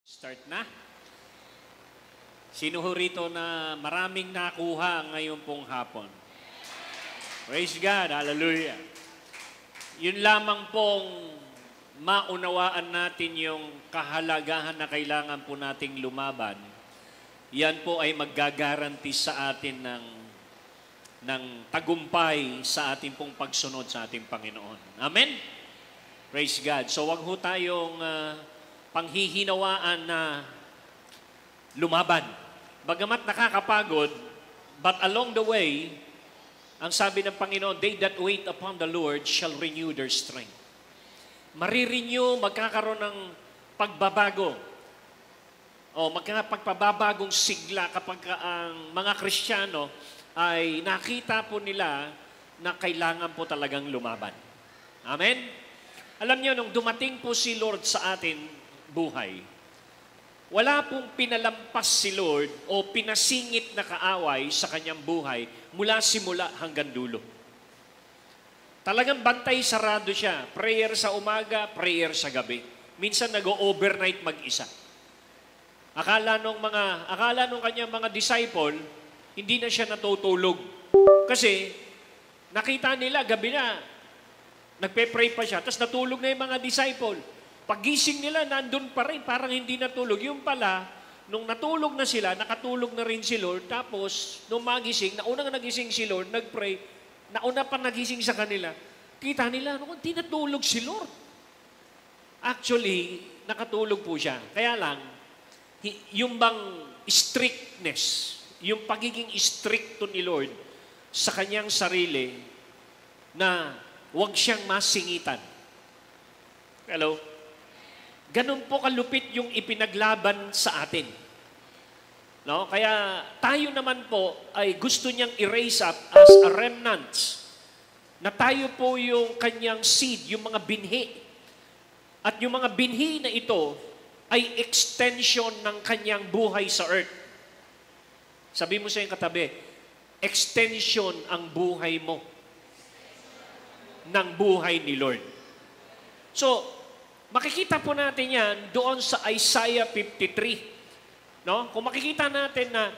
Start na. Sino ho rito na maraming nakuha ngayon pong hapon? Praise God, hallelujah. Yun lamang pong maunawaan natin yung kahalagahan na kailangan po nating lumaban. Yan po ay maggagaranti sa atin ng tagumpay sa ating pong pagsunod sa ating Panginoon. Amen? Praise God. So wag ho tayong panghihinawaan na lumaban. Bagamat nakakapagod, but along the way, ang sabi ng Panginoon, they that wait upon the Lord shall renew their strength. Marirenew, magkakaroon ng pagbabago. O magpapababagong sigla kapag ang mga Kristiyano ay nakita po nila na kailangan po talagang lumaban. Amen? Alam niyo, nung dumating po si Lord sa atin, buhay. Wala pong pinalampas si Lord o pinasingit na kaaway sa kanyang buhay mula simula hanggang dulo. Talagang bantay sarado siya. Prayer sa umaga, prayer sa gabi. Minsan nag-overnight mag-isa. Akala nung kanyang mga disciple, hindi na siya natutulog. Kasi nakita nila gabi na, nagpe-pray pa siya, tapos natulog na yung mga disciple. Paggising nila, nandun pa rin, parang hindi natulog. Yung pala, nung natulog na sila, nakatulog na rin si Lord, tapos nung magising, naunang nagising si Lord, nagpray, nauna pa nagising sa kanila, kita nila, hindi natulog si Lord. Actually, nakatulog po siya. Kaya lang, yung bang strictness, yung pagiging stricto ni Lord sa kanyang sarili, na huwag siyang masingitan. Hello? Ganun po kalupit yung ipinaglaban sa atin. No? Kaya tayo naman po ay gusto niyang erase up as a remnant. Na tayo po yung kanyang seed, yung mga binhi. At yung mga binhi na ito ay extension ng kanyang buhay sa earth. Sabi mo sa iyong katabi, extension ang buhay mo ng buhay ni Lord. So, makikita po natin yan doon sa Isaiah 53. No? Kung makikita natin na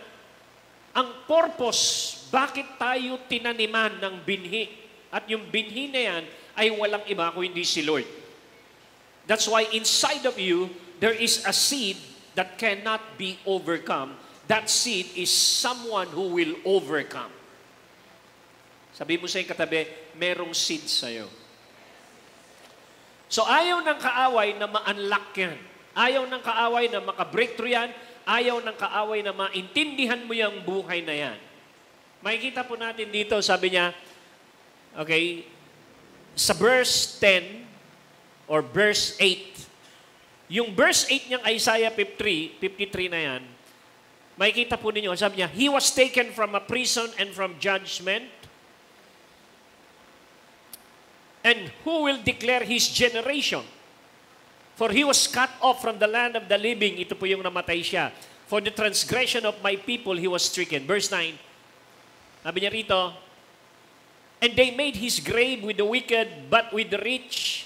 ang purpose, bakit tayo tinaniman ng binhi, at yung binhi na yan ay walang iba kundi si Lord. That's why inside of you, there is a seed that cannot be overcome. That seed is someone who will overcome. Sabi mo sa iyong katabi, merong seed sa'yo. So ayaw ng kaaway na ma-unlock yan. Ayaw ng kaaway na maka-breakthrough yan. Ayaw ng kaaway na maintindihan mo yung buhay na yan. Makikita po natin dito, sabi niya, okay, sa verse 10 or verse 8. Yung verse 8 niyang Isaiah 53 na yan, makikita po ninyo, sabi niya, He was taken from a prison and from judgment. And who will declare His generation? For He was cut off from the land of the living. Ito po yung namatay siya. For the transgression of my people, He was stricken. Verse 9. Sabi niya rito, and they made His grave with the wicked, but with the rich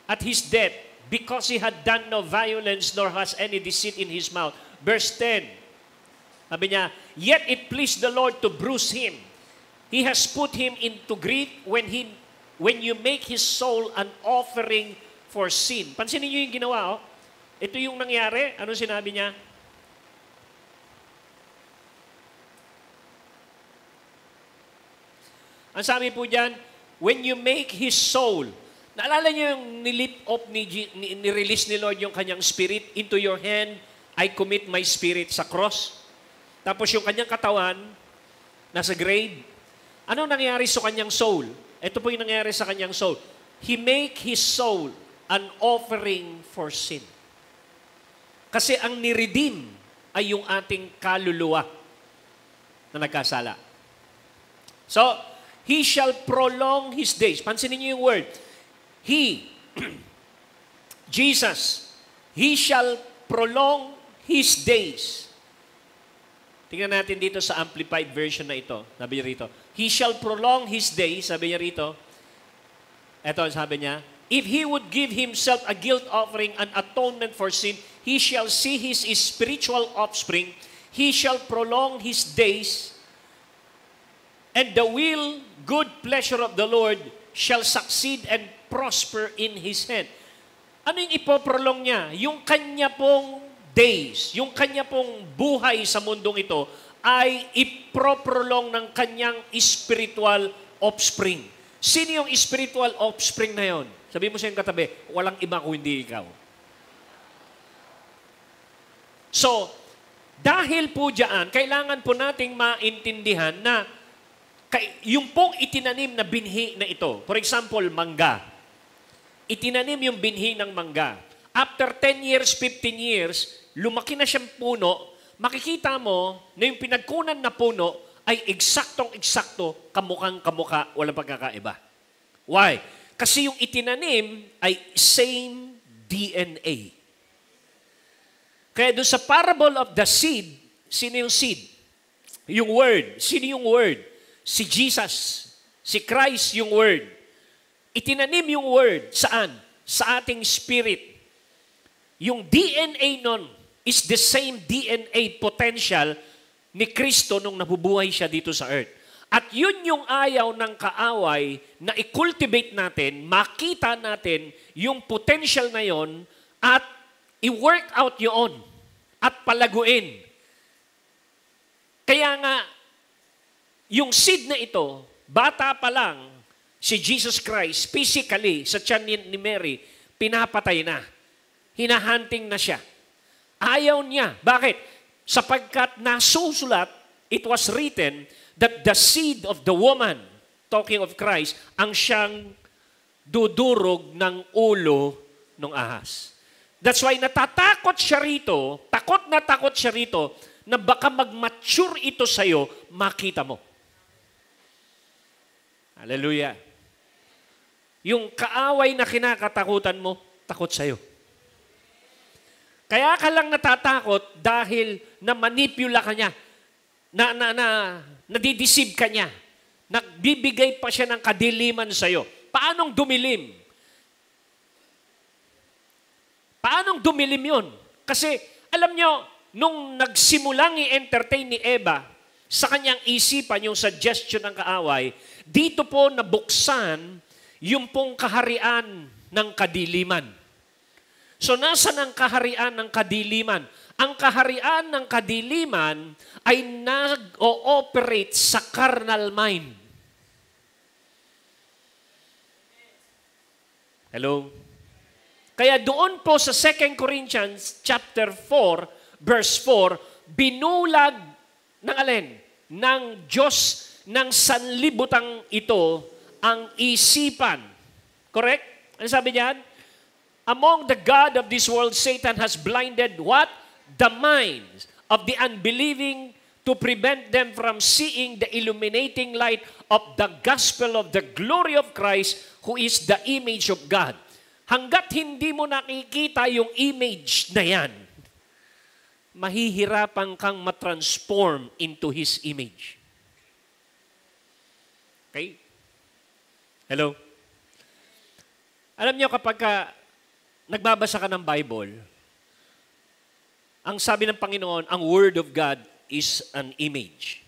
at His death, because He had done no violence, nor has any deceit in His mouth. Verse 10. Sabi niya, yet it pleased the Lord to bruise Him. He has put Him into grief when you make His soul an offering for sin. Pansinin niyo yung ginawa, oh. Ito yung nangyari. Anong sinabi niya? Ang sabi po diyan, when you make His soul, naalala niyo yung nilip off, ni-release ni Lord yung kanyang spirit, into your hand, I commit my spirit sa cross. Tapos yung kanyang katawan, nasa grave. Ano nangyari sa kanyang soul? Ito po yung nangyari sa kanyang soul. He make His soul an offering for sin. Kasi ang niredeem ay yung ating kaluluwa na nagkasala. So, He shall prolong His days. Pansinin niyo yung word. He, Jesus, He shall prolong His days. Tingnan natin dito sa Amplified version na ito. Sabi niya rito, He shall prolong His days, sabi niya rito. Ito, sabi niya, If He would give Himself a guilt offering, an atonement for sin, he shall see his spiritual offspring, he shall prolong his days, and the will, good pleasure of the Lord shall succeed and prosper in his hand. Ano yung ipoprolong niya? Yung kanya pong days, yung kanya pong buhay sa mundong ito ay ipoprolong ng kanyang spiritual offspring. Sino yung spiritual offspring na yon? Sabi mo sa iyong katabi, walang iba kung hindi ikaw. So, dahil po diyan, kailangan po nating maintindihan na yung pong itinanim na binhi na ito, for example, mangga. Itinanim yung binhi ng mangga. After 10 years, 15 years, lumaki na siyang puno, makikita mo na yung pinagkunan na puno ay eksaktong-eksakto, kamukhang-kamukha, walang pagkakaiba. Why? Kasi yung itinanim ay same DNA. Kaya doon sa parable of the seed, sino yung seed? Yung word. Sino yung word? Si Jesus. Si Christ yung word. Itinanim yung word. Saan? Sa ating spirit. Yung DNA nun is the same DNA potential ni Kristo nung nabubuhay siya dito sa earth. At yun yung ayaw ng kaaway na i-cultivate natin, makita natin yung potential na yon at i-work out yun at palaguin. Kaya nga, yung seed na ito, bata pa lang, si Jesus Christ, physically, sa tiyan ni Mary, pinapatay na. Hinahunting na siya. Ayaw niya. Bakit? Sapagkat nasusulat, it was written that the seed of the woman, talking of Christ, ang siyang dudurog ng ulo ng ahas. That's why natatakot siya rito, takot siya rito, na baka mag-mature ito sa'yo, makita mo. Hallelujah. Yung kaaway na kinakatakutan mo, takot sa'yo. Kaya ka lang natatakot dahil na-manipula ka niya, nadideceive ka niya, nagbibigay pa siya ng kadiliman sa'yo. Paanong dumilim? Paanong dumilim yun? Kasi, alam nyo, nung nagsimulang i-entertain ni Eva, sa kanyang isipan, yung suggestion ng kaaway, dito po nabuksan yung pong kaharian ng kadiliman. So, nasaan ang kaharian ng kadiliman? Ang kaharian ng kadiliman ay nag-ooperate sa carnal mind. Hello? Kaya doon po sa 2 Corinthians chapter 4, verse 4, binulag ng alin? Ng Diyos ng sanlibutang ito ang isipan. Correct? Ano sabi niyan? Among the God of this world, Satan has blinded what? The minds of the unbelieving to prevent them from seeing the illuminating light of the gospel of the glory of Christ, who is the image of God. Hanggat hindi mo nakikita yung image na yan, mahihirapan kang matransform into His image. Okay? Hello? Alam niyo kapag nagbabasa ka ng Bible, ang sabi ng Panginoon, ang Word of God is an image.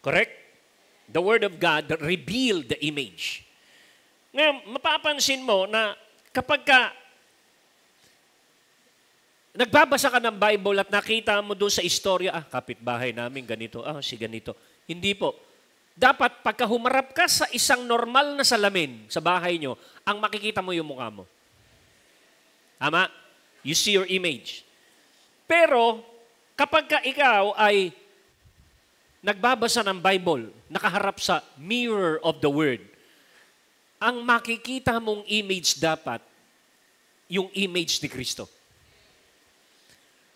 Correct? The Word of God revealed the image. Ngayon, mapapansin mo na kapag nagbabasa ka ng Bible at nakita mo doon sa istorya, kapitbahay namin ganito, si ganito. Hindi po. Dapat pagka humarap ka sa isang normal na salamin sa bahay nyo, ang makikita mo yung mukha mo. Tama? You see your image. Pero, kapag ka ikaw ay nagbabasa ng Bible, nakaharap sa mirror of the Word, ang makikita mong image dapat, yung image ni Kristo.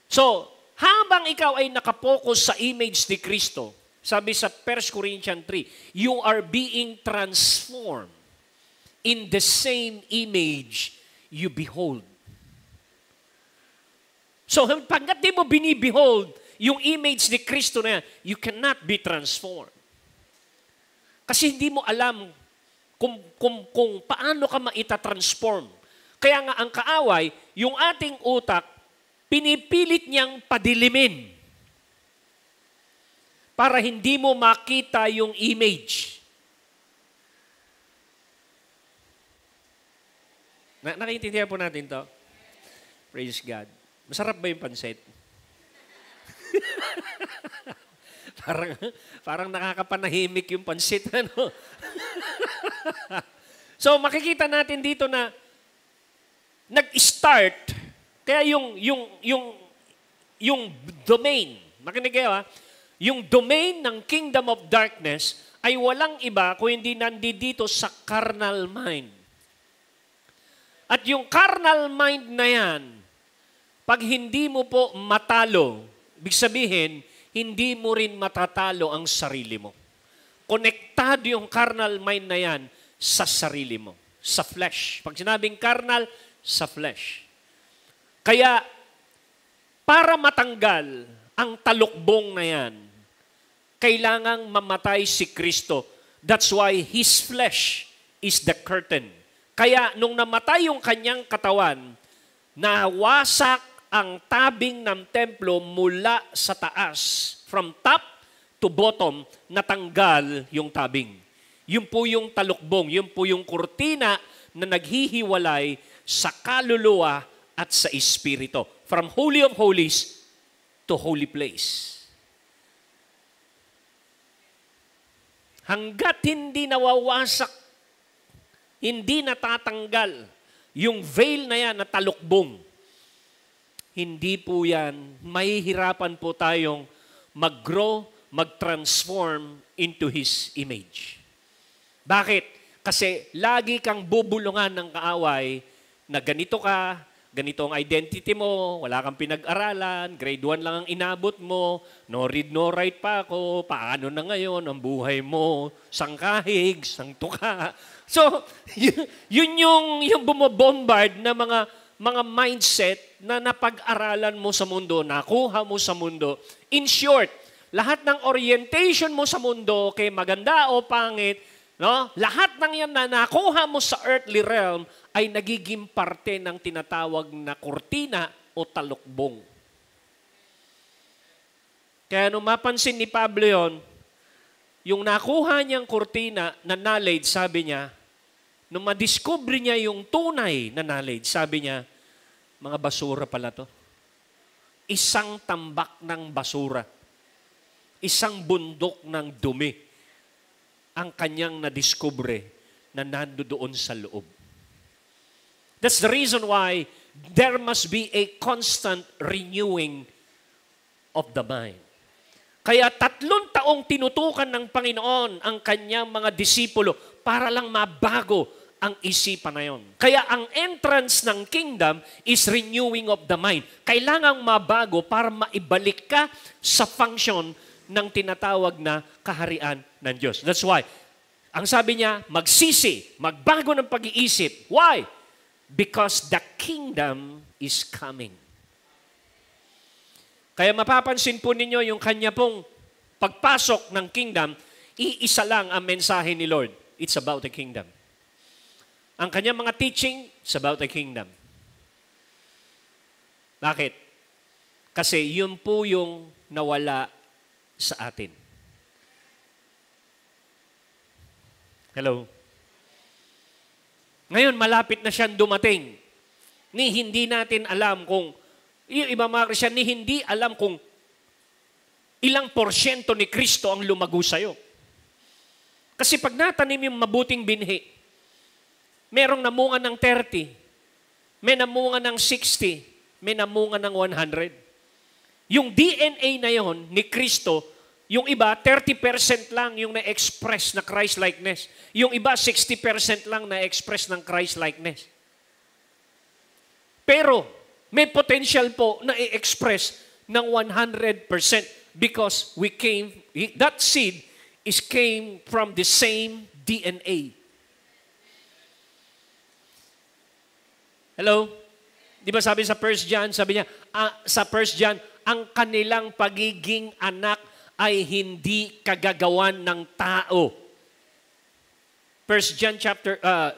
So, habang ikaw ay nakapokus sa image ni Kristo, sabi sa 1 Corinthians 3, you are being transformed in the same image you behold. So, pagkat di mo binibehold yung image ni Kristo na yan, you cannot be transformed. Kasi hindi mo alam kung paano ka maitatransform. Kaya nga ang kaaway, yung ating utak, pinipilit niyang padilimin para hindi mo makita yung image. Nakiintindihan po natin to? Praise God. Masarap ba yung pansit? parang nakakapanahimik yung pansit. Ano? So makikita natin dito na nag-start, kaya yung domain, makinig kayo ha, yung domain ng kingdom of darkness ay walang iba kung hindi nandito sa carnal mind. At yung carnal mind na yan, pag hindi mo po matalo, ibig sabihin, hindi mo rin matatalo ang sarili mo. Konektado yung carnal mind na yan sa sarili mo, sa flesh. Pag sinabing carnal, sa flesh. Kaya, para matanggal ang talukbong na yan, kailangang mamatay si Kristo. That's why His flesh is the curtain. Kaya, nung namatay yung kanyang katawan, nawasak ang tabing ng templo mula sa taas. From top to bottom, natanggal yung tabing. Yun po yung talukbong, yun po yung kurtina na naghihiwalay sa kaluluwa at sa espiritu. From Holy of Holies to Holy Place. Hanggat hindi nawawasak, hindi natatanggal yung veil na yan na talukbong, hindi po yan, mahihirapan po tayong mag-grow, mag-transform into His image. Bakit? Kasi lagi kang bubulungan ng kaaway na ganito ka, ganito ang identity mo, wala kang pinag-aralan, grade 1 lang ang inabot mo, no read, no write pa ako, paano na ngayon ang buhay mo, sangkahig, sangtuka. So, yun yung bumobombard na mga mindset na napag-aralan mo sa mundo, nakuha mo sa mundo. In short, lahat ng orientation mo sa mundo, kay maganda o pangit, no? Lahat ng yan na nakuha mo sa earthly realm ay nagiging parte ng tinatawag na kurtina o talukbong. Kaya nung mapansin ni Pablo yun, yung nakuha niyang kurtina na knowledge, sabi niya, nung madiscover niya yung tunay na knowledge, sabi niya, mga basura pala to. Isang tambak ng basura. Isang bundok ng dumi ang kanyang nadiskubre na nandoon sa loob. That's the reason why there must be a constant renewing of the mind. Kaya 3 taong tinutukan ng Panginoon ang kanyang mga disipulo para lang mabago ang isipan na yon. Kaya ang entrance ng kingdom is renewing of the mind. Kailangang mabago para maibalik ka sa function ng tinatawag na kaharian ng Diyos. That's why, ang sabi niya, magsisi, magbago ng pag-iisip. Why? Because the kingdom is coming. Kaya mapapansin po ninyo yung kanya pong pagpasok ng kingdom, iisa lang ang mensahe ni Lord. It's about the kingdom. Ang kanyang mga teaching, it's about the kingdom. Bakit? Kasi yun po yung nawala sa atin. Hello? Ngayon, malapit na siyang dumating. Hindi natin alam kung, yung iba mga Kristiyan, hindi alam kung ilang porsyento ni Kristo ang lumago sa'yo. Kasi pag natanim yung mabuting binhi, merong namunga ng 30, may namunga ng 60, may namunga ng 100. Yung DNA na yon ni Kristo, yung iba 30% lang yung na-express na Christ-likeness. Yung iba 60% lang na-express ng Christ-likeness. Pero may potential po na i-express ng 100% because that seed came from the same DNA. Hello? Di ba sabi sa 1 John, sabi niya, sa 1 John, ang kanilang pagiging anak ay hindi kagagawan ng tao.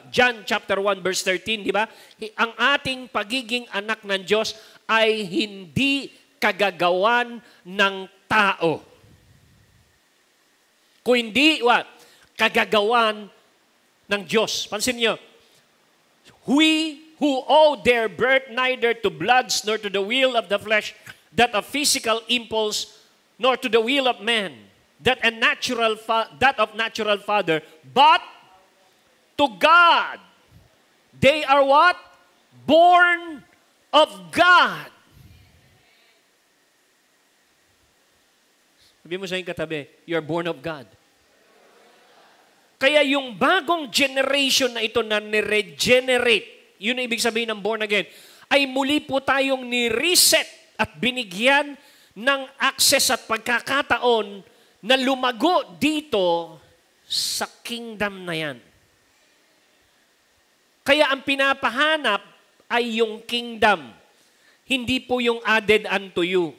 John chapter 1 verse 13, di ba? Ang ating pagiging anak ng Diyos ay hindi kagagawan ng tao. Kung hindi, kagagawan ng Diyos. Pansin niyo, we who owe their birth neither to bloods nor to the will of the flesh, that of physical impulse, nor to the will of man, that of natural father, but to God. They are what? Born of God. Sabi mo sa iyong katabi, you are born of God. Kaya yung bagong generation na ito na ni-regenerate, yun ang ibig sabihin ng born again, ay muli po tayong ni-reset at binigyan ng access at pagkakataon na lumago dito sa kingdom na yan. Kaya ang pinapahanap ay yung kingdom. Hindi po yung added unto you.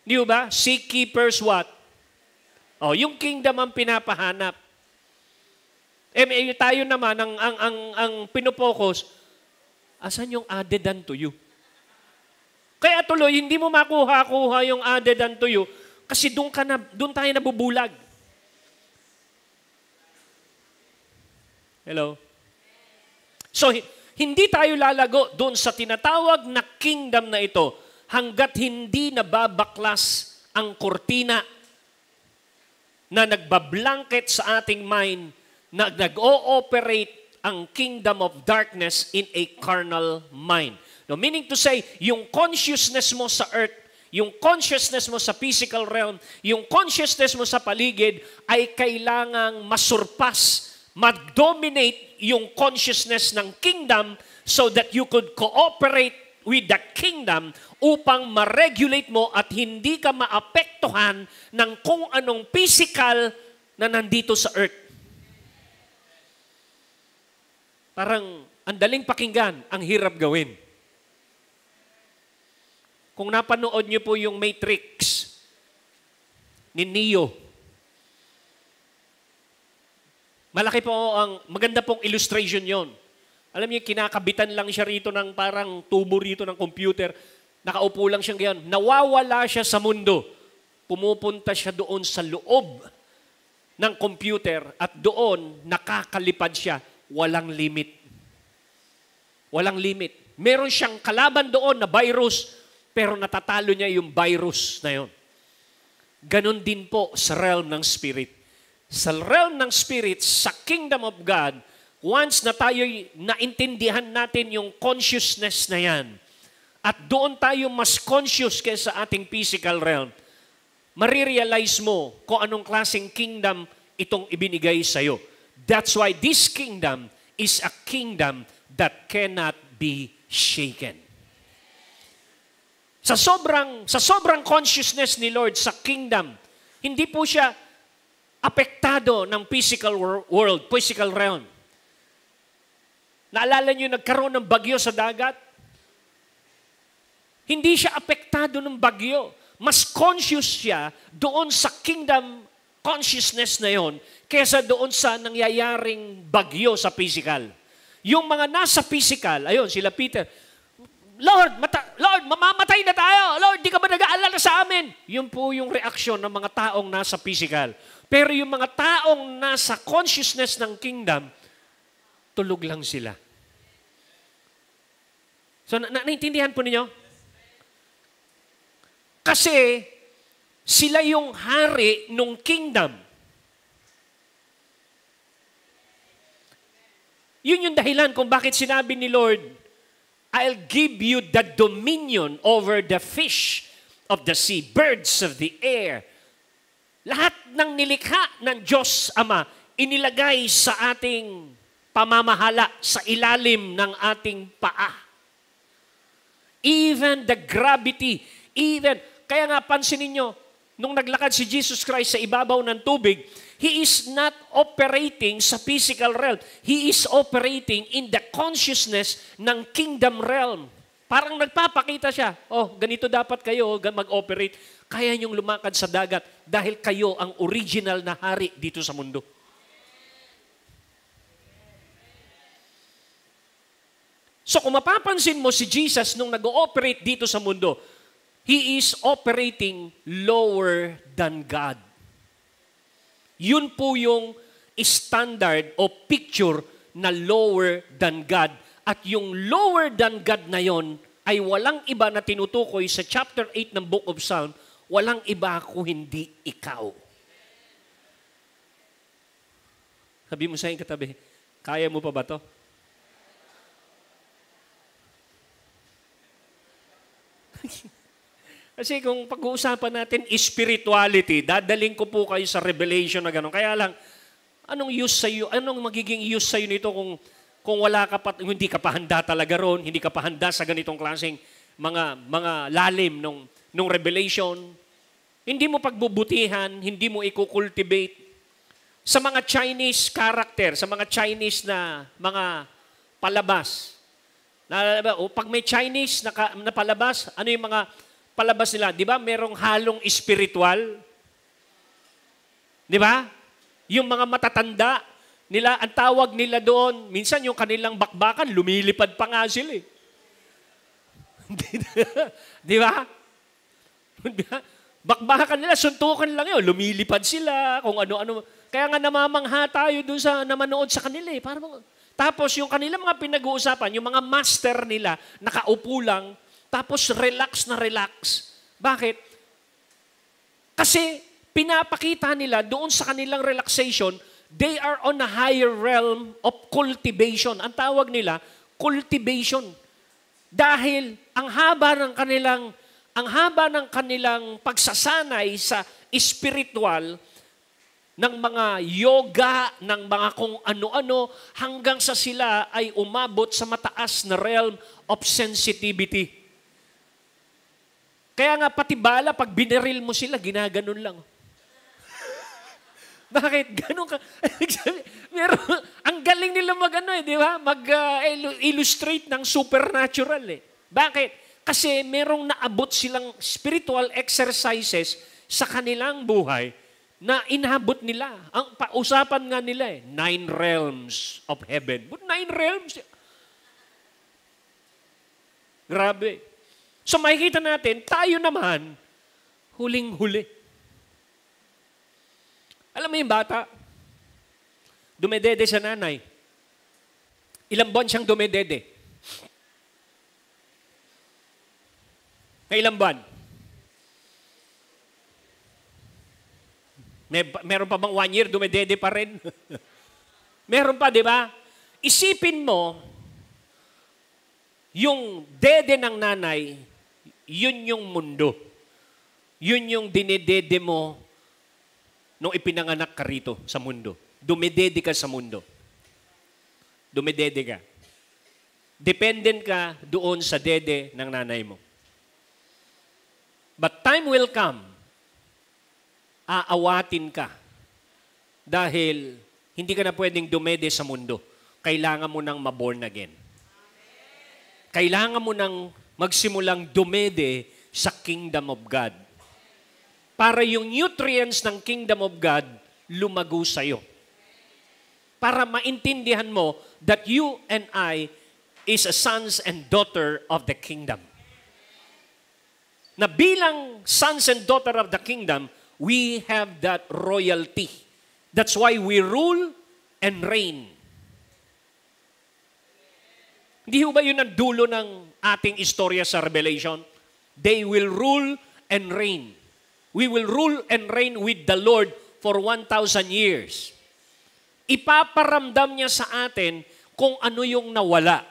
Di ba? Seek ye first what? Yung kingdom ang pinapahanap. Tayo naman, ang pinopokus, asan yung added unto you? Kaya tuloy, hindi mo makuha-kuha yung added unto you kasi doon tayo nabubulag. Hello? So, hindi tayo lalago doon sa tinatawag na kingdom na ito hanggat hindi nababaklas ang kortina na nagbablanket sa ating mind na nag-ooperate ang kingdom of darkness in a carnal mind. No, meaning to say, yung consciousness mo sa earth, yung consciousness mo sa physical realm, yung consciousness mo sa paligid ay kailangang masurpas, mag-dominate yung consciousness ng kingdom so that you could cooperate with the kingdom upang ma-regulate mo at hindi ka maapektuhan ng kung anong physical na nandito sa earth. Parang ang daling pakinggan, ang hirap gawin. Kung napanood niyo po yung Matrix ni Neo, malaki po maganda pong illustration yon. Alam niyo, kinakabitan lang siya rito ng parang tubo rito ng computer. Nakaupo lang siya ngayon. Nawawala siya sa mundo. Pumupunta siya doon sa loob ng computer at doon nakakalipad siya. Walang limit. Walang limit. Meron siyang kalaban doon na virus, pero natatalo niya yung virus na yon. Ganon din po sa realm ng spirit. Sa realm ng spirit, sa kingdom of God, once na tayo naintindihan natin yung consciousness na yan, at doon tayo mas conscious kaysa ating physical realm, marirealize mo kung anong klaseng kingdom itong ibinigay sa'yo. That's why this kingdom is a kingdom that cannot be shaken. Sa sobrang consciousness ni Lord sa kingdom, hindi po siya apektado ng physical world, physical realm. Naalala niyo, nagkaroon ng bagyo sa dagat? Hindi siya apektado ng bagyo. Mas conscious siya doon sa kingdom consciousness na yon kaysa doon sa nangyayaring bagyo sa physical. Yung mga nasa physical, ayun, sila Peter, Lord, mamamatay na tayo. Lord, di ka ba nag-aalala sa amin? Yun po yung reaksyon ng mga taong nasa physical. Pero yung mga taong nasa consciousness ng kingdom, tulog lang sila. So, naintindihan po ninyo? Kasi, sila yung hari ng kingdom. Yun yung dahilan kung bakit sinabi ni Lord, I'll give you the dominion over the fish of the sea, birds of the air. Lahat ng nilikha ng Diyos Ama, inilagay sa ating pamamahala, sa ilalim ng ating paa. Even the gravity, kaya nga pansinin nyo, nung naglakad si Jesus Christ sa ibabaw ng tubig, He is not operating sa physical realm. He is operating in the consciousness ng kingdom realm. Parang nagpapakita siya, oh, ganito dapat kayo mag-operate. Kaya niyong lumakad sa dagat dahil kayo ang original na hari dito sa mundo. So kung mapapansin mo si Jesus nung nag-ooperate dito sa mundo, He is operating lower than God. Yun po yung standard o picture na lower than God. At yung lower than God na yon ay walang iba na tinutukoy sa chapter 8 ng Book of Psalm, walang iba kung hindi ikaw. Sabi mo sa iyong katabi, kaya mo pa ba to? Kasi kung pag-uusapan natin spirituality, dadaling ko po kayo sa revelation na gano'n. Kaya lang, anong use sa iyo? Anong magiging use sa iyo nito kung wala ka pa, hindi ka pa handa talaga ron, hindi ka pa handa sa ganitong klaseng mga lalim nung revelation. Hindi mo pagbubutihan, hindi mo i-cultivate. Sa mga Chinese character, sa mga Chinese na mga palabas. Pag may Chinese na palabas, ano yung mga palabas nila? Di ba? Merong halong spiritual. Di ba? Yung mga matatanda, nila, ang tawag nila doon, minsan yung kanilang bakbakan, lumilipad pa nga sila eh. Di ba? Bakbakan nila, suntukan lang yun, lumilipad sila, kung ano-ano. Kaya nga namamangha tayo doon sa namanood sa kanila eh. Tapos yung kanilang mga pinag-uusapan, yung mga master nila, nakaupo lang, tapos relax na relax. Bakit? Kasi pinapakita nila doon sa kanilang relaxation, they are on a higher realm of cultivation. Ang tawag nila, cultivation. Dahil ang haba ng kanilang pagsasanay sa spiritual, ng mga yoga, ng mga kung ano-ano, hanggang sa sila ay umabot sa mataas na realm of sensitivity. Kaya nga pati bala, pag biniril mo sila, ginaganon lang. Bakit? Ganun ka. Ang galing nila di ba? Mag-illustrate ng supernatural eh. Bakit? Kasi merong naabot silang spiritual exercises sa kanilang buhay na inabot nila. Ang pausapan nga nila 9 realms of heaven. But 9 realms? Grabe. So makikita natin, tayo naman, huling-huli. Alam mo yung bata, dumedede sa nanay. Ilang buwan siyang dumedede? Ilang buwan? Meron pa bang 1 year, dumedede pa rin? Meron pa, di ba? Isipin mo, yung dede ng nanay, yun yung mundo. Yun yung dinedede mo nung ipinanganak ka rito sa mundo. Dumedede ka sa mundo. Dumedede ka. Dependent ka doon sa dede ng nanay mo. But time will come, aawatin ka. Dahil hindi ka na pwedeng dumede sa mundo. Kailangan mo nang maborn again. Kailangan mo nang magsimulang dumede sa kingdom of God. Para yung nutrients ng kingdom of God lumago sa'yo. Para maintindihan mo that you and I is a sons and daughter of the kingdom. Na bilang sons and daughter of the kingdom, we have that royalty. That's why we rule and reign. Hindi ba yun ang dulo ng ating istorya sa Revelation? They will rule and reign. We will rule and reign with the Lord for 1,000 years. Ipaparamdam niya sa atin kung ano yung nawala.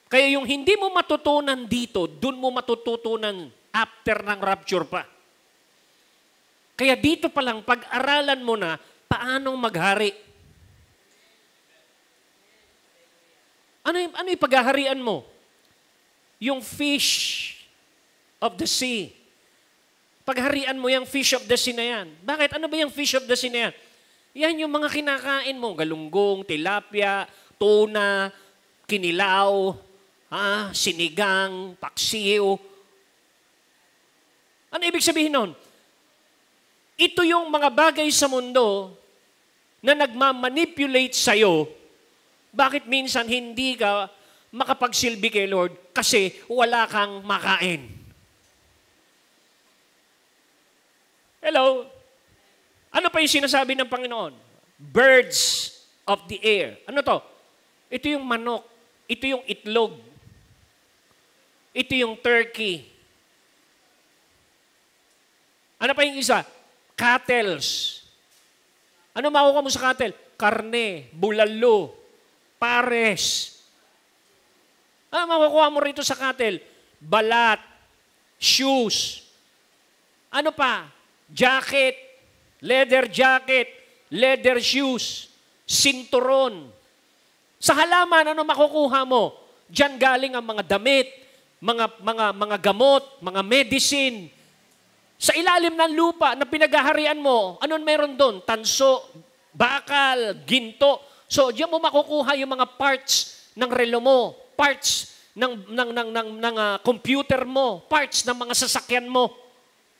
Kaya yung hindi mo matutunan dito, dun mo matututunan after ng rapture pa. Kaya dito pa lang, pag-aralan mo na paano maghari. Ano yung paghaharian mo? Yung fish of the sea. Pagharian mo yung fish of the sea na yan. Bakit? Ano ba yung fish of the sea na yan? Yan yung mga kinakain mo. Galunggong, tilapia, tuna, kinilaw, Sinigang, paksiw. Ano ibig sabihin nun? Ito yung mga bagay sa mundo na nagmamanipulate sa'yo. Bakit minsan hindi ka makapagsilbi kay Lord? Kasi wala kang makain. Hello? Ano pa yung sinasabi ng Panginoon? Birds of the air. Ano to? Ito yung manok. Ito yung itlog. Ito yung turkey. Ano pa yung isa? Cattles. Ano makuha mo sa cattle? Karne, bulalo, pares. Ano makukuha mo rito sa cattle? Balat, shoes. Ano pa? Jacket, leather shoes, sinturon. Sa halaman, ano makukuha mo? Diyan galing ang mga damit, mga gamot, mga medicine. Sa ilalim ng lupa na pinaghaharian mo, anong meron doon? Tanso, bakal, ginto. So, diyan mo makukuha yung mga parts ng relo mo, parts ng computer mo, parts ng mga sasakyan mo.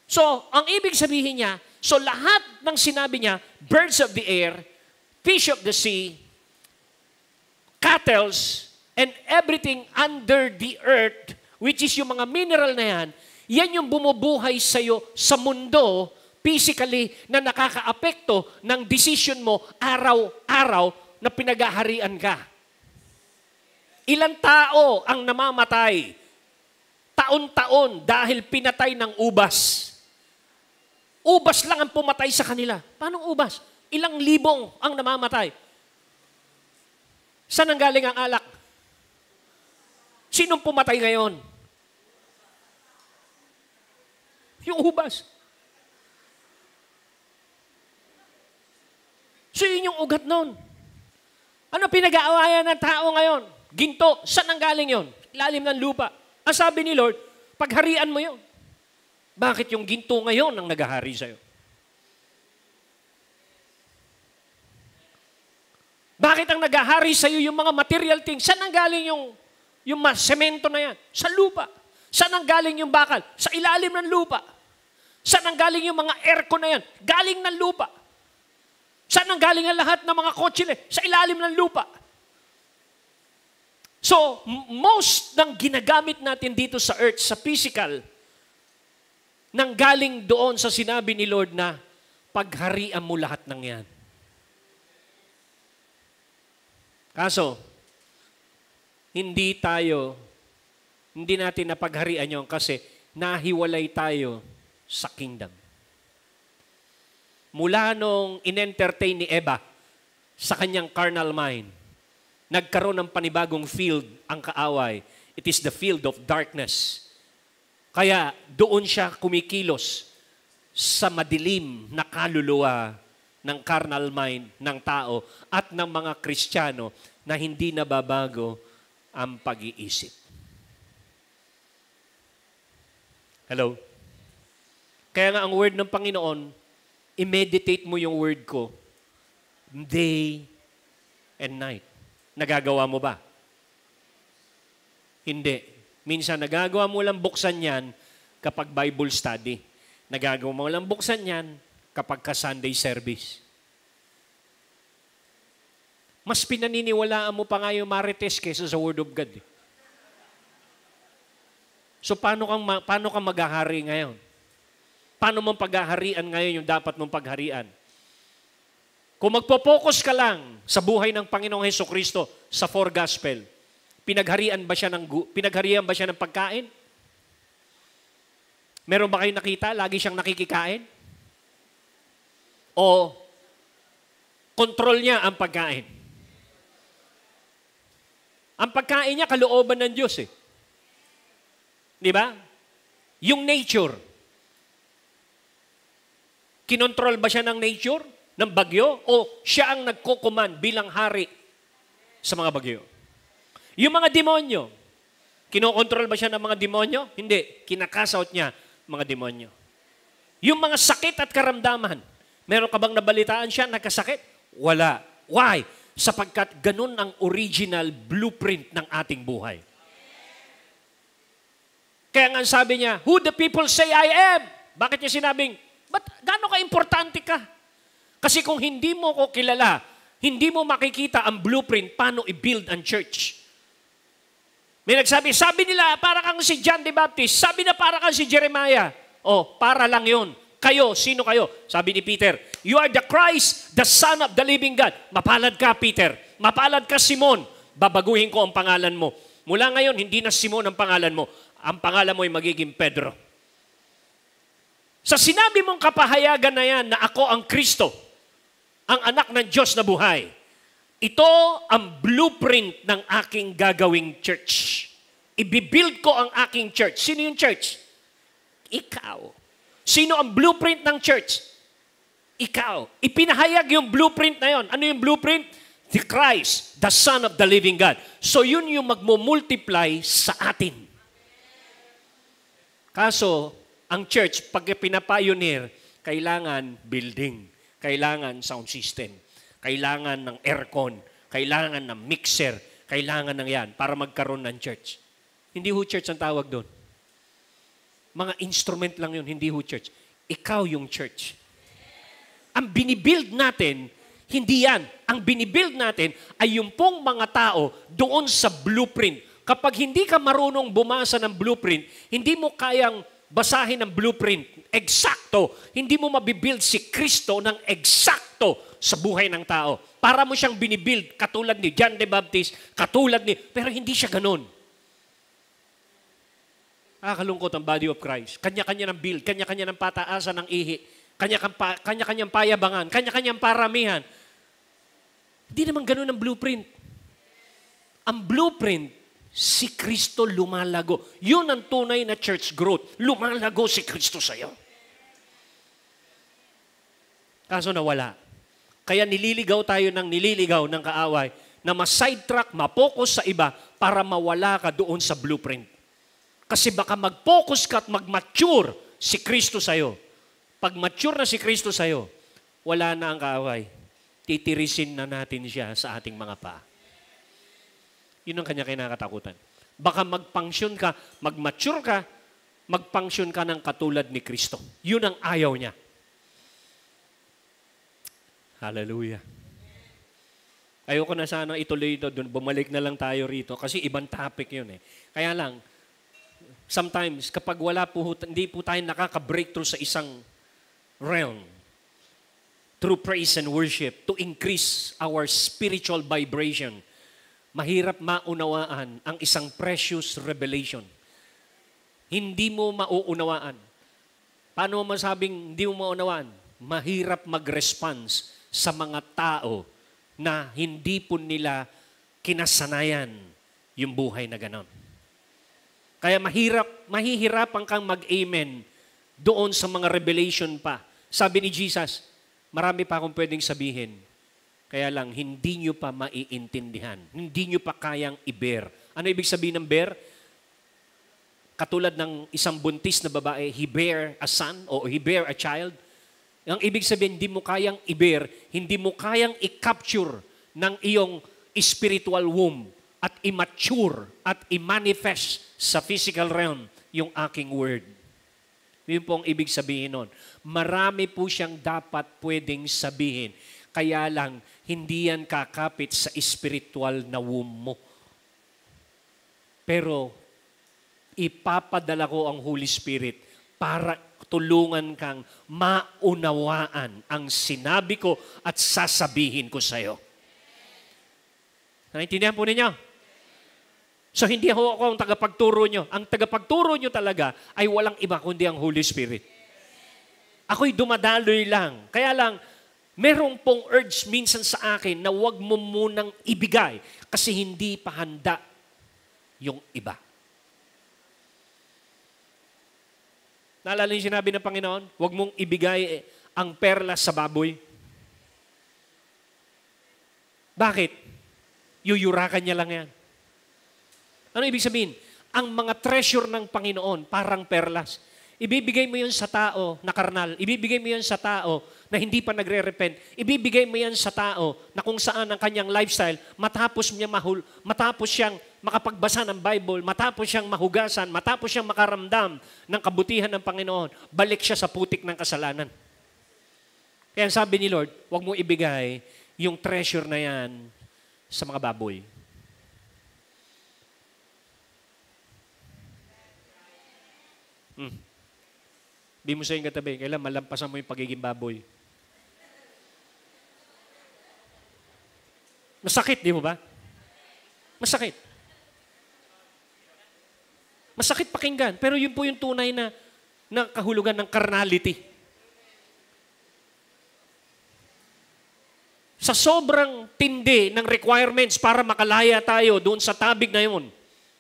So, ang ibig sabihin niya, so lahat ng sinabi niya, birds of the air, fish of the sea, cattle, and everything under the earth, which is yung mga mineral na yan, yan yung bumubuhay sa'yo sa mundo, physically, na nakakaapekto ng decision mo araw-araw na pinaghaharian ka. Ilang tao ang namamatay taon-taon dahil pinatay ng ubas. Ubas lang ang pumatay sa kanila. Paano ubas? Ilang libong ang namamatay. Saan ang galing ang alak? Sinong pumatay ngayon? Yung ubas. So yun yung ugat nun. Ano pinag-aawayan ng tao ngayon? Ginto. Saan ang galing yun? Ilalim ng lupa. Ang sabi ni Lord, pagharian mo yun. Bakit yung ginto ngayon ang naghahari sa'yo? Bakit ang naghahari sa'yo yung mga material things? Saan ang galing yung semento na yan? Sa lupa. Saan ang galing yung bakal? Sa ilalim ng lupa. Saan ang galing yung mga aircon na yan? Galing ng lupa. Saan ang galing ang lahat ng mga kotse na? Sa ilalim ng lupa. So, most ng ginagamit natin dito sa earth, sa physical, nang galing doon sa sinabi ni Lord na pagharian mo lahat ng yan. Kaso, hindi natin napagharian yun kasi nahiwalay tayo sa kingdom. Mula nung in-entertain ni Eva sa kanyang carnal mind, nagkaroon ng panibagong field ang kaaway. It is the field of darkness. Kaya doon siya kumikilos sa madilim na kaluluwa ng carnal mind ng tao at ng mga Kristiyano na hindi nababago ang pag-iisip. Hello? Kaya nga ang word ng Panginoon, i-meditate mo yung word ko day and night. Nagagawa mo ba? Hindi. Minsan nagagawa mo lang buksan yan kapag Bible study. Nagagawa mo lang buksan yan kapag ka-Sunday service. Mas pinaniniwalaan mo pa nga yung Marites kaysa sa Word of God. So paano kang maghahari ngayon? Paano mong paghaharian ngayon yung dapat mong pagharian? Kung magpo-focus ka lang sa buhay ng Panginoong Hesukristo sa four gospel, pinagharian ba siya ng pagkain? Meron ba kayong nakita? Lagi siyang nakikikain? O control niya ang pagkain? Ang pagkain niya, kalooban ng Diyos eh. Di ba? Yung nature. Kinontrol ba siya ng nature? Ng bagyo? O siya ang nagkukuman bilang hari sa mga bagyo? Yung mga demonyo, kinokontrol ba siya ng mga demonyo? Hindi. Kinakasout niya mga demonyo. Yung mga sakit at karamdaman, meron ka bang nabalitaan siya nagkasakit? Wala. Why? Sapagkat ganun ang original blueprint ng ating buhay. Kaya nga sabi niya, who the people say I am? Bakit niya sinabing, gaano ka-importante ka? Kasi kung hindi mo ko kilala, hindi mo makikita ang blueprint paano i-build ang church. May nagsabi, sabi nila, para kang si John the Baptist. Sabi na para kang si Jeremiah. Para lang yun. Kayo, sino kayo? Sabi ni Peter, you are the Christ, the Son of the living God. Mapalad ka, Peter. Mapalad ka, Simon. Babaguhin ko ang pangalan mo. Mula ngayon, hindi na Simon ang pangalan mo. Ang pangalan mo ay magiging Pedro. Sa sinabi mong kapahayagan na yan na ako ang Kristo, ang anak ng Diyos na buhay, ito ang blueprint ng aking gagawing church. Ibibuild ko ang aking church. Sino yung church? Ikaw. Sino ang blueprint ng church? Ikaw. Ipinahayag yung blueprint na yon. Ano yung blueprint? The Christ, the Son of the living God. So yun yung magmumultiply sa atin. Kaso, ang church, pag pinapioneer, kailangan building, kailangan sound system, kailangan ng aircon, kailangan ng mixer, kailangan ng yan para magkaroon ng church. Hindi ho church ang tawag doon. Mga instrument lang yun, hindi ho church. Ikaw yung church. Ang binibuild natin, hindi yan. Ang binibuild natin ay yung pong mga tao doon sa blueprint. Kapag hindi ka marunong bumasa ng blueprint, hindi mo kayang basahin ang blueprint. Eksakto. Hindi mo mabibuild si Kristo ng eksakto sa buhay ng tao. Para mo siyang binibuild katulad ni John the Baptist, pero hindi siya ganun. Kalungkot ang body of Christ. Kanya-kanya ng build, kanya-kanya ng pataasan ng ihi, kanya-kanyang payabangan, kanya-kanyang paramihan. Hindi naman ganun ang blueprint. Ang blueprint, si Kristo lumalago. Yun ang tunay na church growth. Lumalago si Kristo sa'yo. Kaso nawala. Kaya nililigaw tayo ng kaaway na ma-sidetrack, ma-focus sa iba para mawala ka doon sa blueprint. Kasi baka mag-focus ka at mag-mature si Kristo sa'yo. Pag mature na si Kristo sa'yo, wala na ang kaaway. Titirisin na natin siya sa ating mga paa. Yun ang kanya kinakatakutan. Baka mag-function ka, mag-mature ka, mag-function ka ng katulad ni Kristo. Yun ang ayaw niya. Hallelujah. Ayoko na sana ituloy ito doon. Bumalik na lang tayo rito kasi ibang topic yun eh. Kaya lang, sometimes, kapag hindi po tayo nakaka-breakthrough sa isang realm, through praise and worship, to increase our spiritual vibration, mahirap maunawaan ang isang precious revelation. Hindi mo mauunawaan. Paano mo masabing hindi mo maunawaan? Mahirap mag-response sa mga tao na hindi po nila kinasanayan yung buhay na ganon. Kaya mahihirapan kang mag-amen doon sa mga revelation pa. Sabi ni Jesus, marami pa akong pwedeng sabihin. Kaya lang, hindi nyo pa maiintindihan. Hindi nyo pa kayang i-bear. Ano ibig sabihin ng bear? Katulad ng isang buntis na babae, he bear a son o he bear a child. Ang ibig sabihin, hindi mo kayang i-bear, hindi mo kayang i-capture ng iyong spiritual womb at i-mature at i-manifest sa physical realm yung aking word. Yun po ang ibig sabihin nun. Marami po siyang dapat pwedeng sabihin. Kaya lang, hindi yan kakapit sa spiritual na womb mo. Pero, ipapadala ko ang Holy Spirit para tulungan kang maunawaan ang sinabi ko at sasabihin ko sa'yo. Naintindihan po ninyo? So, hindi ako ang tagapagturo nyo. Ang tagapagturo nyo talaga ay walang iba kundi ang Holy Spirit. Ako'y dumadaloy lang. Kaya lang, merong pong urge minsan sa akin na huwag mo munang ibigay kasi hindi pa handa yung iba. Naalala yung sinabi ng Panginoon? Huwag mong ibigay ang perlas sa baboy. Bakit? Yuyurakan niya lang yan. Ano ibig sabihin? Ang mga treasure ng Panginoon, parang perlas. Ibibigay mo yun sa tao na karnal. Ibibigay mo yun sa tao na hindi pa nagre-repent. Ibibigay mo yan sa tao na kung saan ang kanyang lifestyle, matapos siyang makapagbasa ng Bible, matapos siyang mahugasan, matapos siyang makaramdam ng kabutihan ng Panginoon, balik siya sa putik ng kasalanan. Kaya sabi ni Lord, huwag mo ibigay yung treasure na yan sa mga baboy. Di mo sa yung katabi, kailan malampasan mo yung pagiging baboy. Masakit, di mo ba? Masakit. Masakit pakinggan, pero yun po yung tunay na kahulugan ng carnality. Sa sobrang tindi ng requirements para makalaya tayo doon sa tabig na yun,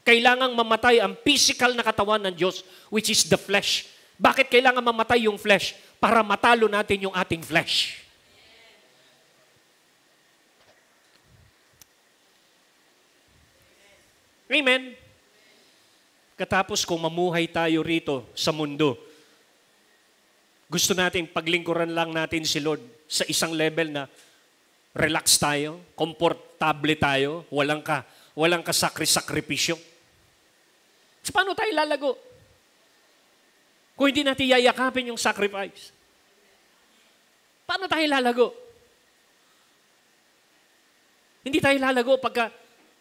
kailangang mamatay ang physical na katawan ng Diyos, which is the flesh. Bakit kailangan mamatay yung flesh? Para matalo natin yung ating flesh. Amen? Katapos kung mamuhay tayo rito sa mundo, gusto nating paglingkuran lang natin si Lord sa isang level na relax tayo, komportable tayo, walang kasakri-sakripisyo. So, paano tayo lalago? Kung hindi natin yayakapin yung sacrifice. Paano tayo lalago? Hindi tayo lalago pagka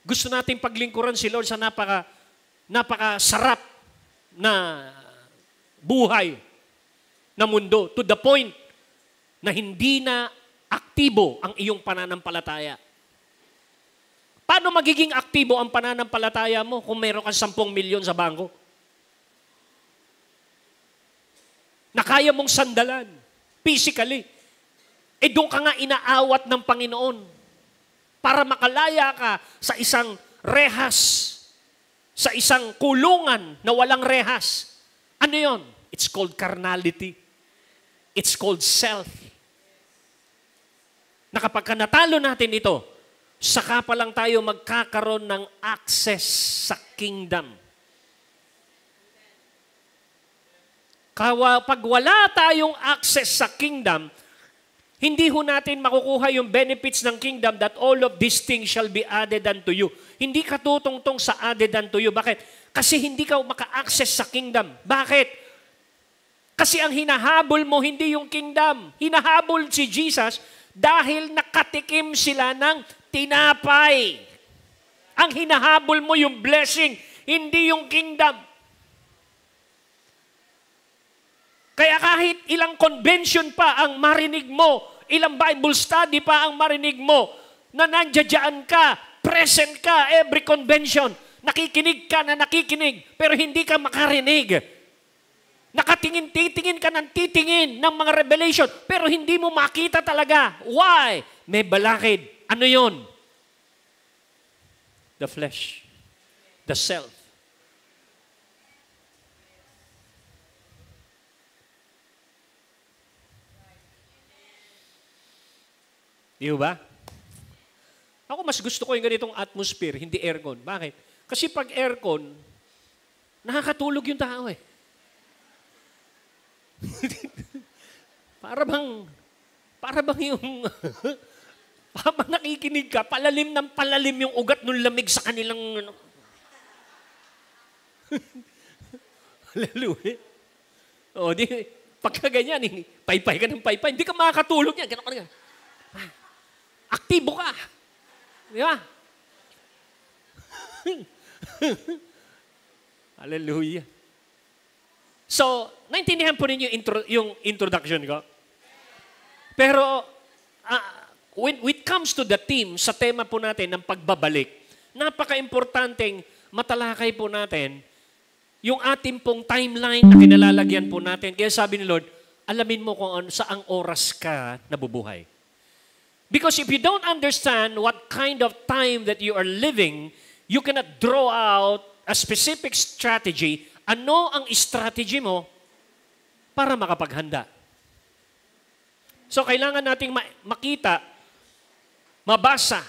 gusto nating paglingkuran si Lord sa napakasarap na buhay na mundo to the point na hindi na aktibo ang iyong pananampalataya. Paano magiging aktibo ang pananampalataya mo kung meron kang 10 milyon sa bangko? Na kaya mong sandalan, physically. Doon ka nga inaawat ng Panginoon para makalaya ka sa isang rehas, sa isang kulungan na walang rehas. Ano yon? It's called carnality. It's called self. Na kapag natalo natin ito, saka pa lang tayo magkakaroon ng access sa kingdom. Pag wala tayong access sa kingdom, hindi ho natin makukuha yung benefits ng kingdom that all of these things shall be added unto you. Hindi ka tutungtong sa added unto you. Bakit? Kasi hindi ka maka-access sa kingdom. Bakit? Kasi ang hinahabol mo hindi yung kingdom. Hinahabol si Jesus dahil nakatikim sila ng tinapay. Ang hinahabol mo yung blessing, hindi yung kingdom. Kaya kahit ilang convention pa ang marinig mo, ilang Bible study pa ang marinig mo, na nandiyan ka, present ka, every convention, nakikinig ka na nakikinig, pero hindi ka makarinig. Titingin ka ng titingin ng mga revelation, pero hindi mo makita talaga. Why? May balakid. Ano yon? The flesh. The self. Di ba? Ako mas gusto ko yung ganitong atmosphere, hindi aircon. Bakit? Kasi pag aircon, nakakatulog yung tao eh. para bang yung habang nakikinig ka, palalim ng palalim yung ugat ng lamig sa kanilang Hallelujah. O, pagka ganyan, paypay ka ng paypay, hindi ka makakatulog yan. Ganun ka na. Aktibo ka. Di ba? Hallelujah. So, naintindihan po ninyo yung introduction ko? Pero, when it comes to the theme, sa tema po natin ng pagbabalik, napaka-importanteng matalakay po natin yung ating pong timeline na kinalalagyan po natin. Kaya sabi ni Lord, alamin mo kung saang oras ka nabubuhay. Because if you don't understand what kind of time that you are living, you cannot draw out a specific strategy. Ano ang strategy mo para makapaghanda? So, kailangan nating makita, mabasa,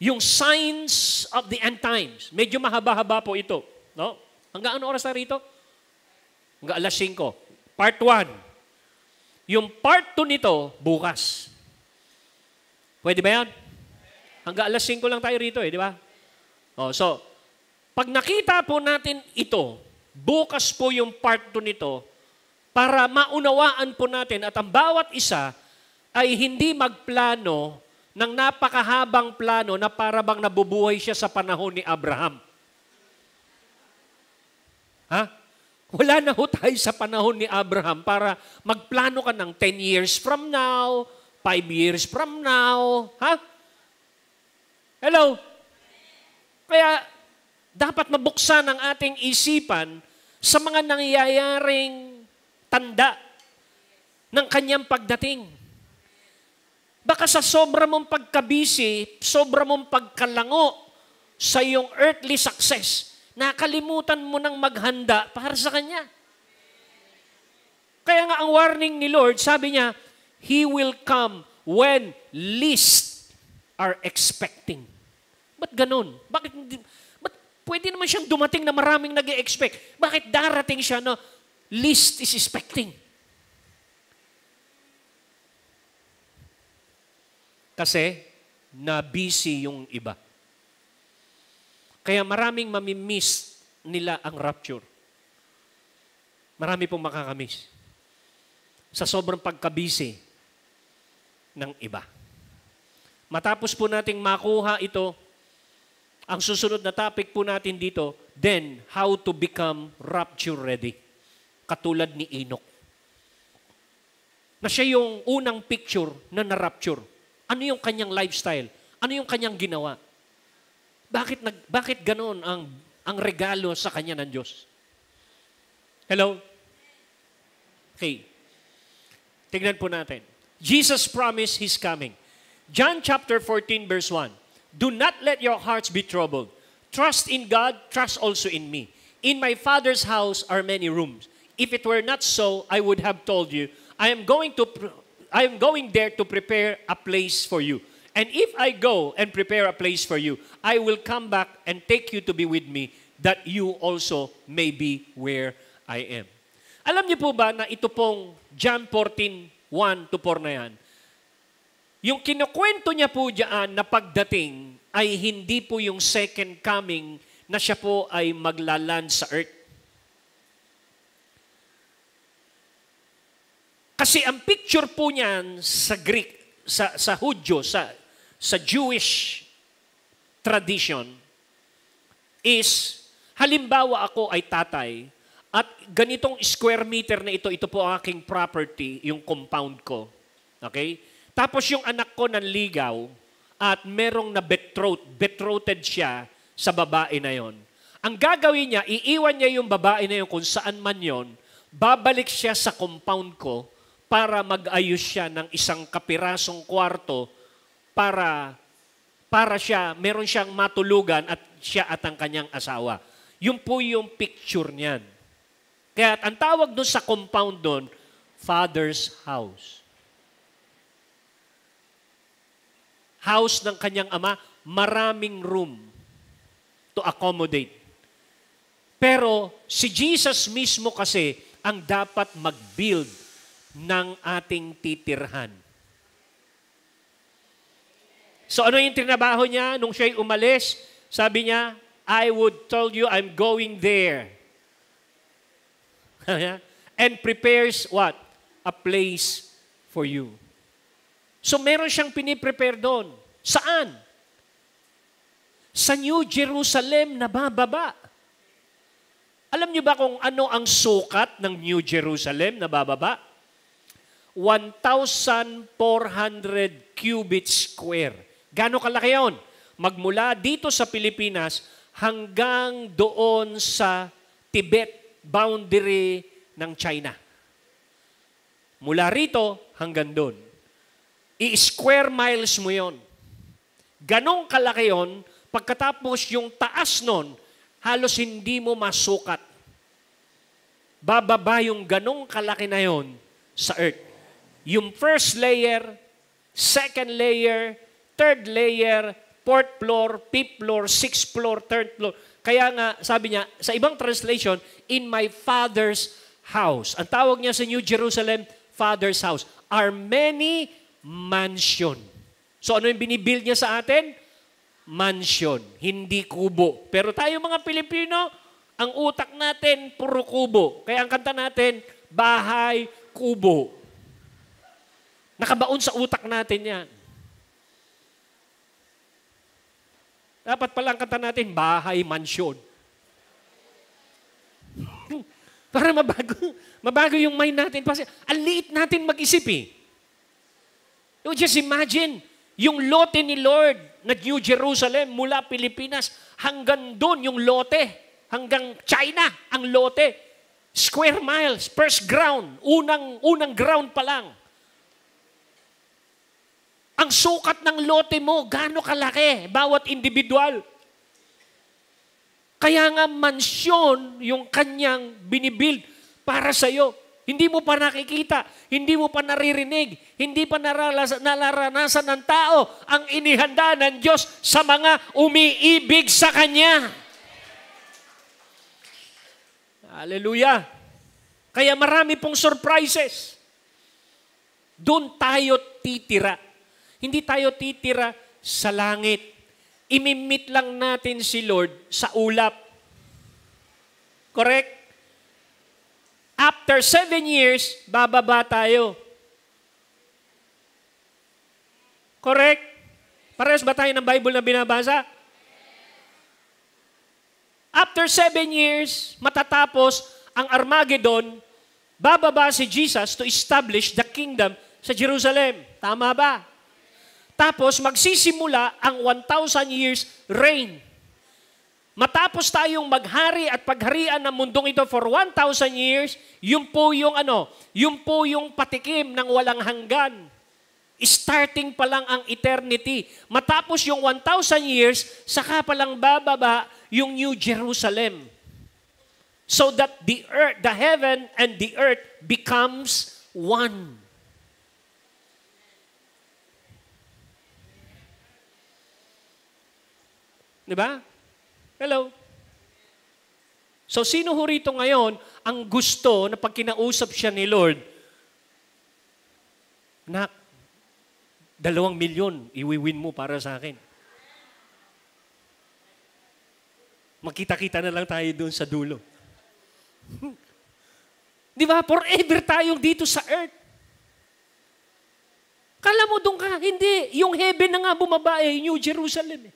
yung signs of the end times. Medyo mahaba-haba po ito. No? Hanggang ano oras na rito? Hanggang alas 5. Part 1. Yung part 2 nito, bukas. Pwede ba yan? Hanggang alas 5 lang tayo rito di ba? So, pag nakita po natin ito, bukas po yung part 2 nito, para maunawaan po natin at ang bawat isa ay hindi magplano ng napakahabang plano na para bang nabubuhay siya sa panahon ni Abraham. Wala na ho tayo sa panahon ni Abraham para magplano ka ng 10 years from now, 5 years from now. Hello? Kaya dapat mabuksan ang ating isipan sa mga nangyayaring tanda ng kanyang pagdating. Baka sa sobra mong pagkabisi, sobra mong pagkalango sa iyong earthly success, nakalimutan mo nang maghanda para sa Kanya. Kaya nga ang warning ni Lord, sabi niya, He will come when least are expecting. Ba't ganun? Bakit pwede naman siyang dumating na maraming nag-e-expect? Bakit darating siya na least is expecting? Kasi na-busy yung iba. Kaya maraming mamimiss nila ang rapture. Marami pong makakamiss. Sa sobrang pagkabisi ng iba. Matapos po nating makuha ito, ang susunod na topic po natin dito, then, how to become rapture ready. Katulad ni Enoch. Na siya yung unang picture na na-rapture. Ano yung kanyang lifestyle? Ano yung kanyang ginawa? Bakit ganoon ang regalo sa kanya ng Diyos? Hello? Okay. Tignan po natin. Jesus promised His coming. John chapter 14 verse 1. Do not let your hearts be troubled. Trust in God, trust also in me. In my Father's house are many rooms. If it were not so, I would have told you, I am going there to prepare a place for you. And if I go and prepare a place for you, I will come back and take you to be with me, that you also may be where I am. Alam niyo po ba na ito pong John 14:1 to 4 na yan, yung kinukwento niya po diyan na pagdating ay hindi po yung second coming na siya po ay maglaland sa earth. Kasi ang picture po niyan sa Greek, sa Hudyo, sa Jewish tradition is, halimbawa ako ay tatay at ganitong square meter na ito po ang aking property, yung compound ko. Okay? Tapos yung anak ko nanligaw at merong betrothed siya sa babae na yon. Ang gagawin niya, iiwan niya yung babae na yon kung saan man yon, babalik siya sa compound ko para mag-ayos siya ng isang kapirasong kwarto para meron siyang matulugan at siya at ang kanyang asawa. Yun po yung picture niyan. Kaya ang tawag doon sa compound doon, Father's house. House ng kanyang ama, maraming room to accommodate. Pero si Jesus mismo kasi ang dapat mag-build ng ating titirhan. So ano yung trinabaho niya nung siya'y umalis? Sabi niya, I would tell you I'm going there. And prepares what? A place for you. So meron siyang piniprepare doon. Saan? Sa New Jerusalem na bababa. Alam niyo ba kung ano ang sukat ng New Jerusalem na bababa? 1,400 cubit square. Gano'ng kalaki yun? Magmula dito sa Pilipinas hanggang doon sa Tibet boundary ng China. Mula rito hanggang doon. I-square miles mo yon. Ganong kalaki yon, pagkatapos yung taas nun, halos hindi mo masukat. Bababa yung ganong kalaki na yon sa earth. Yung first layer, second layer, third layer, fourth floor, fifth floor, sixth floor, third floor. Kaya nga, sabi niya, sa ibang translation, in my Father's house. Ang tawag niya sa New Jerusalem, Father's house. Are many mansion. So ano yung binibuild niya sa atin? Mansion, hindi kubo. Pero tayo mga Pilipino, ang utak natin, puro kubo. Kaya ang kanta natin, bahay, kubo. Nakabaon sa utak natin yan. Dapat pala ang kanta natin, bahay, mansion. Para mabago yung mind natin. Kasi ang liit natin mag-isip eh. You just imagine, yung lote ni Lord na New Jerusalem mula Pilipinas hanggang doon yung lote. Hanggang China ang lote. Square miles, first ground, unang ground pa lang. Ang sukat ng lote mo, gaano kalaki, bawat individual. Kaya nga mansyon yung kanyang binibuild para sa iyo. Hindi mo pa nakikita, hindi mo pa naririnig, hindi pa nararanasan ng tao ang inihanda ng Diyos sa mga umiibig sa Kanya. Hallelujah! Kaya marami pong surprises. Doon tayo titira. Hindi tayo titira sa langit. Imimit lang natin si Lord sa ulap. Correct? After 7 years, bababa tayo. Correct? Parehas ba tayo ng Bible na binabasa? After 7 years, matatapos ang Armageddon, bababa si Jesus to establish the kingdom sa Jerusalem. Tama ba? Tapos magsisimula ang 1,000 years reign. Matapos tayong maghari at pagharian ng mundong ito for 1,000 years, yun po yung patikim ng walang hanggan. Starting pa lang ang eternity. Matapos yung 1,000 years, saka pa lang bababa yung New Jerusalem. So that the earth, the heaven and the earth becomes one. Diba? Hello? So, sino ho rito ngayon ang gusto na pag kinausap siya ni Lord, nak, 2 milyon, iwiwin mo para sa akin. Magkita-kita na lang tayo doon sa dulo. Di ba? Forever tayong dito sa earth. Kala mo doon ka, hindi. Yung heaven na nga bumaba New Jerusalem.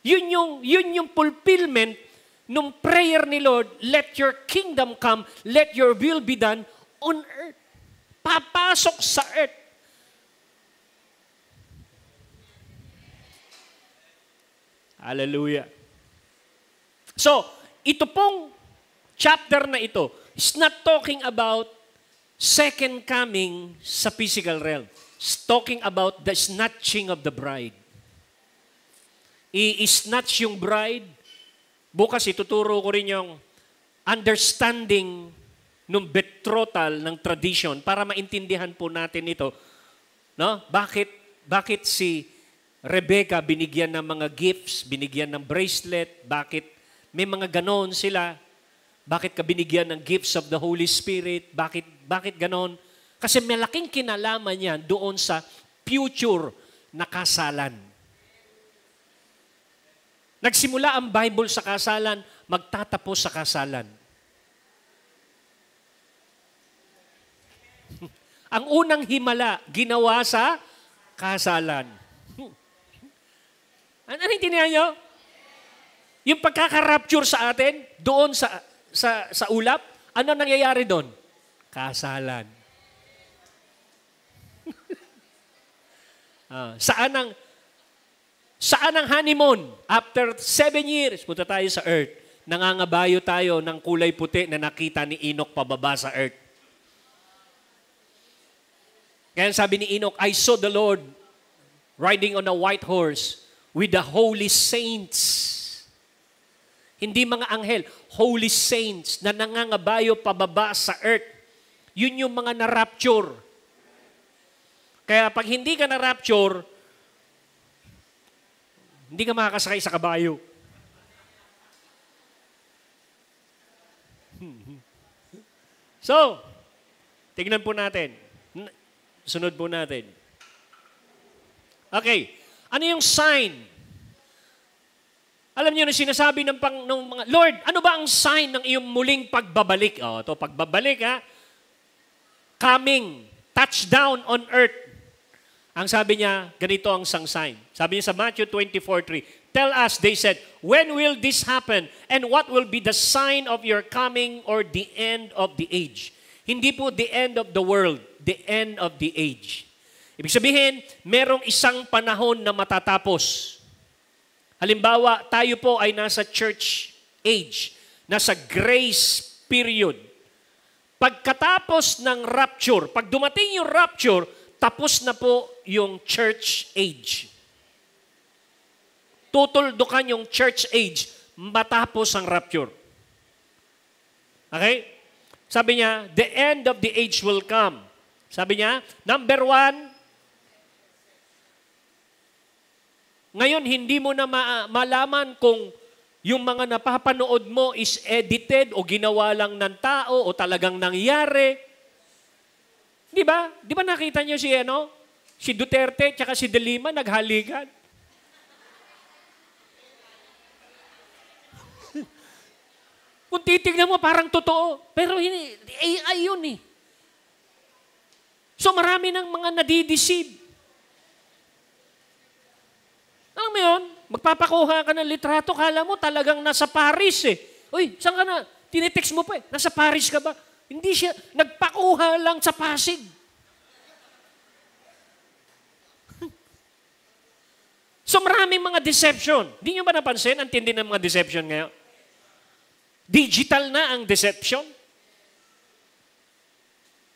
Yun yung fulfillment nung prayer ni Lord, let your kingdom come, let your will be done on earth. Papasok sa earth. Hallelujah. So, ito pong chapter na ito is not talking about second coming sa physical realm. It's talking about the snatching of the bride. I-snatch yung bride. Bukas ituturo ko rin yung understanding ng betrothal ng tradition para maintindihan po natin ito. No? Bakit si Rebecca binigyan ng mga gifts, binigyan ng bracelet, bakit may mga ganon sila? Bakit ka binigyan ng gifts of the Holy Spirit? Bakit ganon? Kasi malaking kinalaman yan doon sa future na kasalan. Nagsimula ang Bible sa kasalan, magtatapos sa kasalan. Ang unang himala, ginawa sa kasalan. Ano tinihan nyo? Yung pagkaka-rapture sa atin, doon sa ulap, ano nangyayari doon? Kasalan. Saan ang honeymoon? After 7 years, punta tayo sa earth. Nangangabayo tayo ng kulay puti na nakita ni Enoch pababa sa earth. Kaya sabi ni Enoch, I saw the Lord riding on a white horse with the holy saints. Hindi mga anghel, holy saints na nangangabayo pababa sa earth. Yun yung mga na-rapture. Kaya pag hindi ka na-rapture, hindi ka makakasakay sa kabayo. So, tignan po natin. Sunod po natin. Okay. Ano yung sign? Alam niyo na sinasabi ng mga, Lord, ano ba ang sign ng iyong muling pagbabalik? Ito, pagbabalik ha. Coming, touchdown on earth. Ang sabi niya, ganito ang sang sign. Sabi niya sa Matthew 24:3, tell us, they said, when will this happen? And what will be the sign of your coming or the end of the age? Hindi po the end of the world, the end of the age. Ibig sabihin, merong isang panahon na matatapos. Halimbawa, tayo po ay nasa church age, nasa grace period. Pagkatapos ng rapture, pag dumating yung rapture, tapos na po yung church age. Tutuldukan yung church age matapos ang rapture. Okay? Sabi niya, the end of the age will come. Sabi niya, number 1, ngayon hindi mo na malaman kung yung mga napapanood mo is edited o ginawa lang ng tao o talagang nangyari. Di ba? Di ba nakita niyo si Duterte at si De Lima naghalikan? Kung titignan mo, parang totoo. Pero AI yun eh. So marami ng mga nadideceive. Alam mo yun? Magpapakuha ka ng litrato, kala mo talagang nasa Paris eh. Uy, saan ka na? Tinitext mo pa eh. Nasa Paris ka ba? Hindi siya. Nagpakuha lang sa Pasig. So maraming mga deception. Hindi nyo ba napansin? Ang tindi ng mga deception ngayon. Digital na ang deception.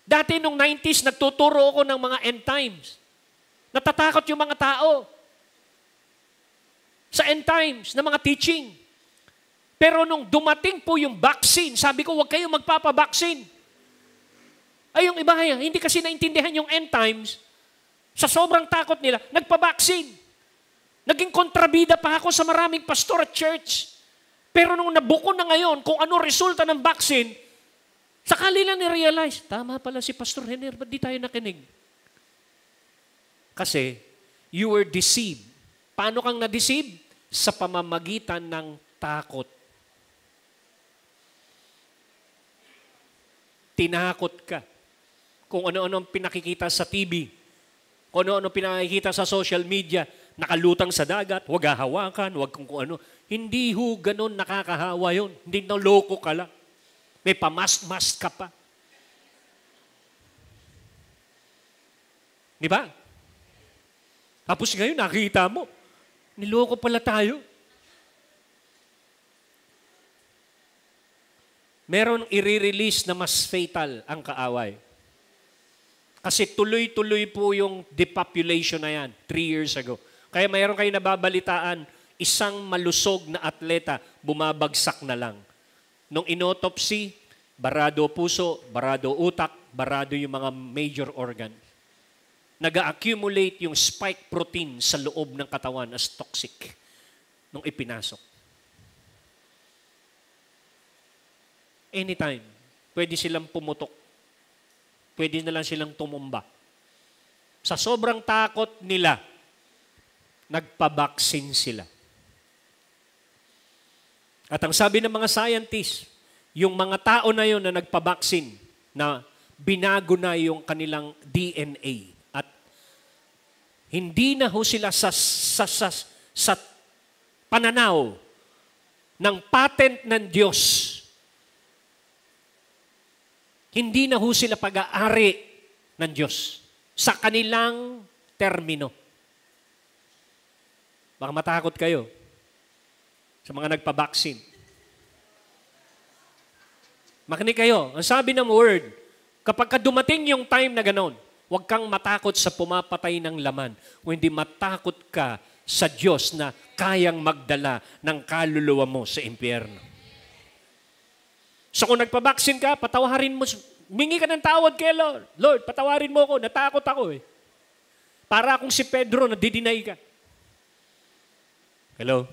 Dati nung 90s, nagtuturo ako ng mga end times. Natatakot yung mga tao sa end times na mga teaching. Pero nung dumating po yung vaccine, sabi ko, huwag kayong magpapabaksin. Ay, yung iba, hindi kasi naintindihan yung end times. Sa sobrang takot nila, nagpabaksin. Naging kontrabida pa ako sa maraming pastor at church. Pero nung nabuko na ngayon, kung ano resulta ng vaccine, sakali lang ni-realize, tama pala si Pastor Henner, ba't di tayo nakinig? Kasi, you were deceived. Paano kang na-deceive? Sa pamamagitan ng takot. Tinakot ka. Kung ano-ano pinakikita sa TV, kung ano-ano pinakikita sa social media, nakalutang sa dagat, huwag hahawakan, huwag kung ano. Hindi ho ganun nakakahawa yun. Hindi na loko ka lang. May pamask-mask ka pa. Di ba? Tapos ngayon, nakita mo, niloko pala tayo. Meron i-release na mas fatal ang kaaway. Kasi tuloy-tuloy po yung depopulation na yan 3 years ago. Kaya mayroon kayo nababalitaan, isang malusog na atleta, bumabagsak na lang. Nung inotopsy, barado puso, barado utak, barado yung mga major organ. Nag-accumulate yung spike protein sa loob ng katawan as toxic nung ipinasok. Anytime, pwede silang pumutok. Pwede na lang silang tumumba. Sa sobrang takot nila, nagpabaksin sila. At ang sabi ng mga scientists, yung mga tao na yun na nagpabaksin, na binago na yung kanilang DNA. At hindi na ho sila sa pananaw ng patent ng Diyos. Hindi na ho sila pag-aari ng Diyos sa kanilang termino. Baka matakot kayo sa mga nagpabaksin. Makinig kayo. Ang sabi ng word, kapag dumating yung time na ganon, huwag kang matakot sa pumapatay ng laman. Kundi matakot ka sa Diyos na kayang magdala ng kaluluwa mo sa impyerno. So kung nagpabaksin ka, patawarin mo, mingi ka ng tawad kay Lord. Lord, patawarin mo ako, natakot ako eh. Para akong si Pedro na didinay ka. Hello?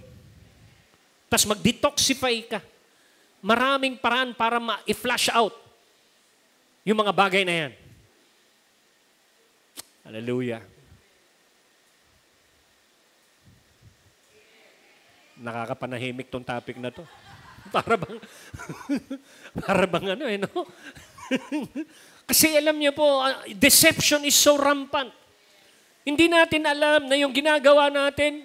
Tapos mag-detoxify ka. maraming paraan para ma-flush out yung mga bagay na yan. Hallelujah. Nakakapanahimik tong topic na to. Para bang, para bang ano no? Kasi alam niyo po, deception is so rampant. Hindi natin alam na yung ginagawa natin,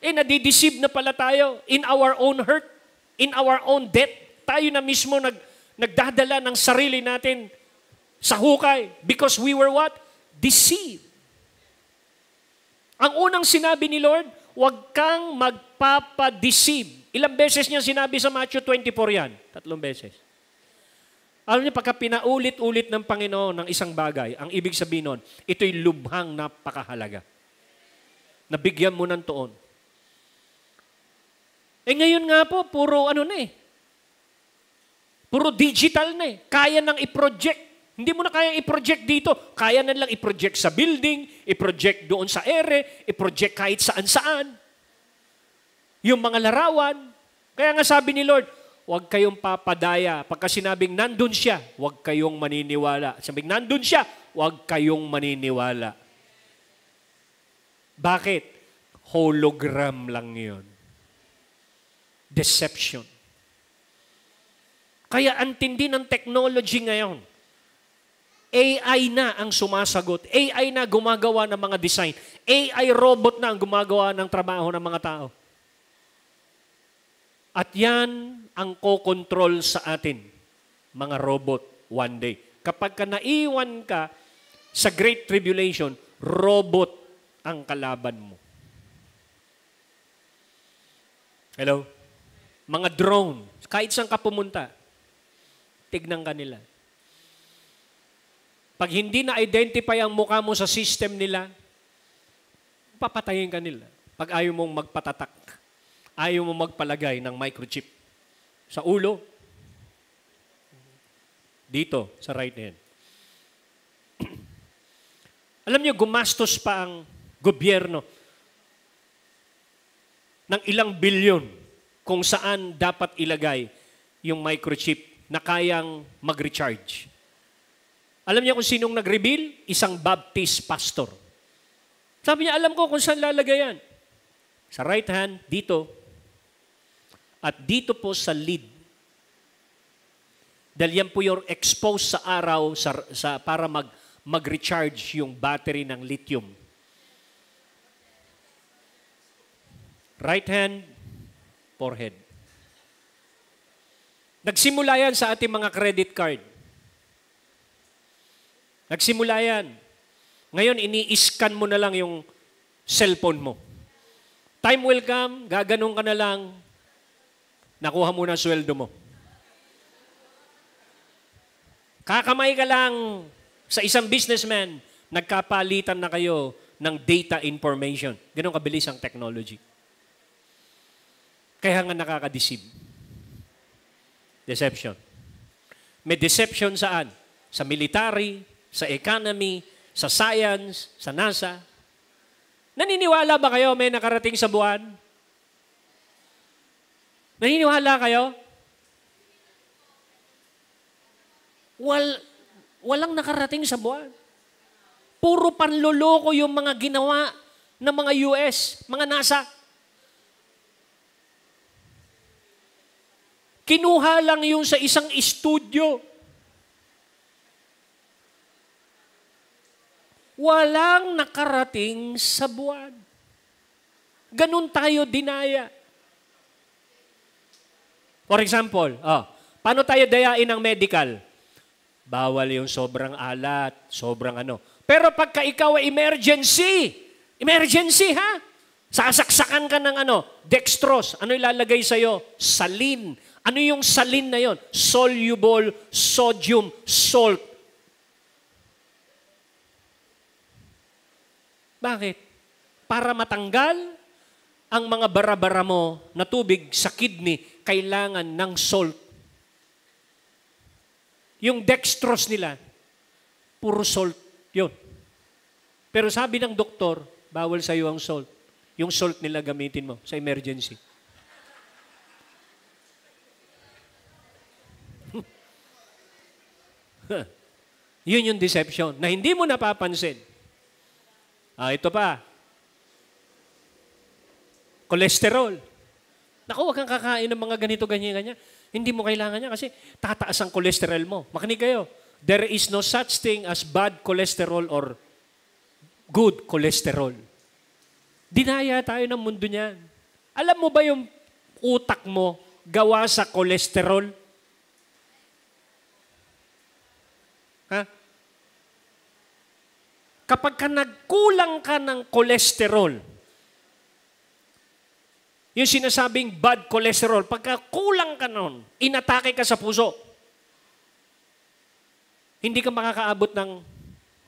nadideceive na pala tayo in our own hurt, in our own debt. Tayo na mismo nagdadala ng sarili natin sa hukay because we were what? Deceived. Ang unang sinabi ni Lord, huwag kang magpapadeceive. Ilang beses niya sinabi sa Matthew 24 yan? 3 beses. Alam niyo, pagka pinaulit-ulit ng Panginoon ng isang bagay, ang ibig sabihin nun, ito'y lubhang napakahalaga. Nabigyan mo ng tuon. Ngayon nga po, puro Puro digital na Kaya nang i-project. Hindi mo na kayang i-project dito. Kaya na lang i-project sa building, i-project doon sa ere, i-project kahit saan-saan. Yung mga larawan. Kaya nga sabi ni Lord, huwag kayong papadaya. Pagka sinabing nandun siya, huwag kayong maniniwala. Sabing nandun siya, huwag kayong maniniwala. Bakit? Hologram lang yun. Deception. Kaya ang tindi ng technology ngayon, AI na ang sumasagot. AI na gumagawa ng mga design. AI robot na ang gumagawa ng trabaho ng mga tao. At yan ang kokontrol sa atin, mga robot, one day. Kapag ka naiwan ka sa Great Tribulation, robot ang kalaban mo. Hello? Mga drone, kahit saan ka pumunta, tignan ka nila. Pag hindi na-identify ang mukha mo sa system nila, papatayin ka nila. Pag ayaw mong magpatatak, ayaw mong magpalagay ng microchip sa ulo, dito, sa right hand. Alam niyo, gumastos pa ang gobyerno ng ilang bilyon kung saan dapat ilagay yung microchip na kayang mag-recharge. Alam niya kung sinong nag-reveal? Isang Baptist pastor. Sabi niya, alam ko kung saan lalagay yan. Sa right hand, dito. At dito po sa lid. Dahil yan po yung exposed sa araw para mag-recharge yung battery ng lithium. Right hand, forehead. Nagsimula yan sa ating mga credit card. Nagsimula yan. Ngayon, ini-scan mo na lang yung cellphone mo. Time will come, gaganong ka na lang, nakuha mo na sweldo mo. Kakamay ka lang sa isang businessman, nagkapalitan na kayo ng data information. Ganun kabilis ang technology. Kaya nga nakaka-deceive. Deception. May deception saan? Sa military, sa economy, sa science, sa NASA. Naniniwala ba kayo may nakarating sa buwan? Naniniwala kayo? Walang nakarating sa buwan. Puro panloloko yung mga ginawa ng mga US, mga NASA. Kinuha lang yung sa isang studio. Walang nakarating sa buwan. Ganun tayo dinaya. For example, paano tayo dayain ng medical? Bawal yung sobrang alat, sobrang ano. Pero pagka ikaw ay emergency ha? Sasaksakan ka ng dextrose. Ano ilalagay sa'yo? Saline. Ano yung saline na yon? Soluble sodium salt. Bakit? Para matanggal ang mga bara-bara mo na tubig sa kidney, kailangan ng salt. Yung dextrose nila, puro salt yun. Pero sabi ng doktor, bawal sa iyo ang salt. Yung salt nila gamitin mo sa emergency. Yun yung deception na hindi mo napapansin. Ito pa. Cholesterol. Naku, huwag kang kakain ng mga ganito, ganyan. Hindi mo kailangan niya kasi tataas ang cholesterol mo. Makinig kayo. There is no such thing as bad cholesterol or good cholesterol. Dinaya tayo ng mundo niyan. Alam mo ba yung utak mo gawa sa cholesterol? Ha? Kapag ka nagkulang ka ng cholesterol, yung sinasabing bad cholesterol, pagka kulang ka nun, inatake ka sa puso. Hindi ka makakaabot ng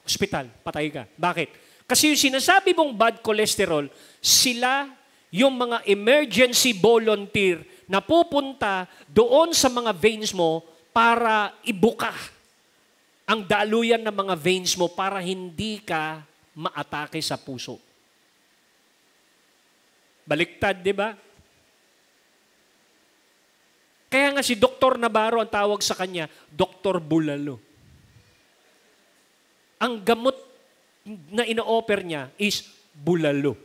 ospital, patay ka. Bakit? Kasi yung sinasabi mong bad cholesterol, sila yung mga emergency volunteer na pupunta doon sa mga veins mo para ibuka ang daluyan ng mga veins mo para hindi ka maatake sa puso. Baliktad, di ba? Kaya nga si Dr. Navarro, ang tawag sa kanya, Dr. Bulalo. Ang gamot na ino-offer niya is bulalo.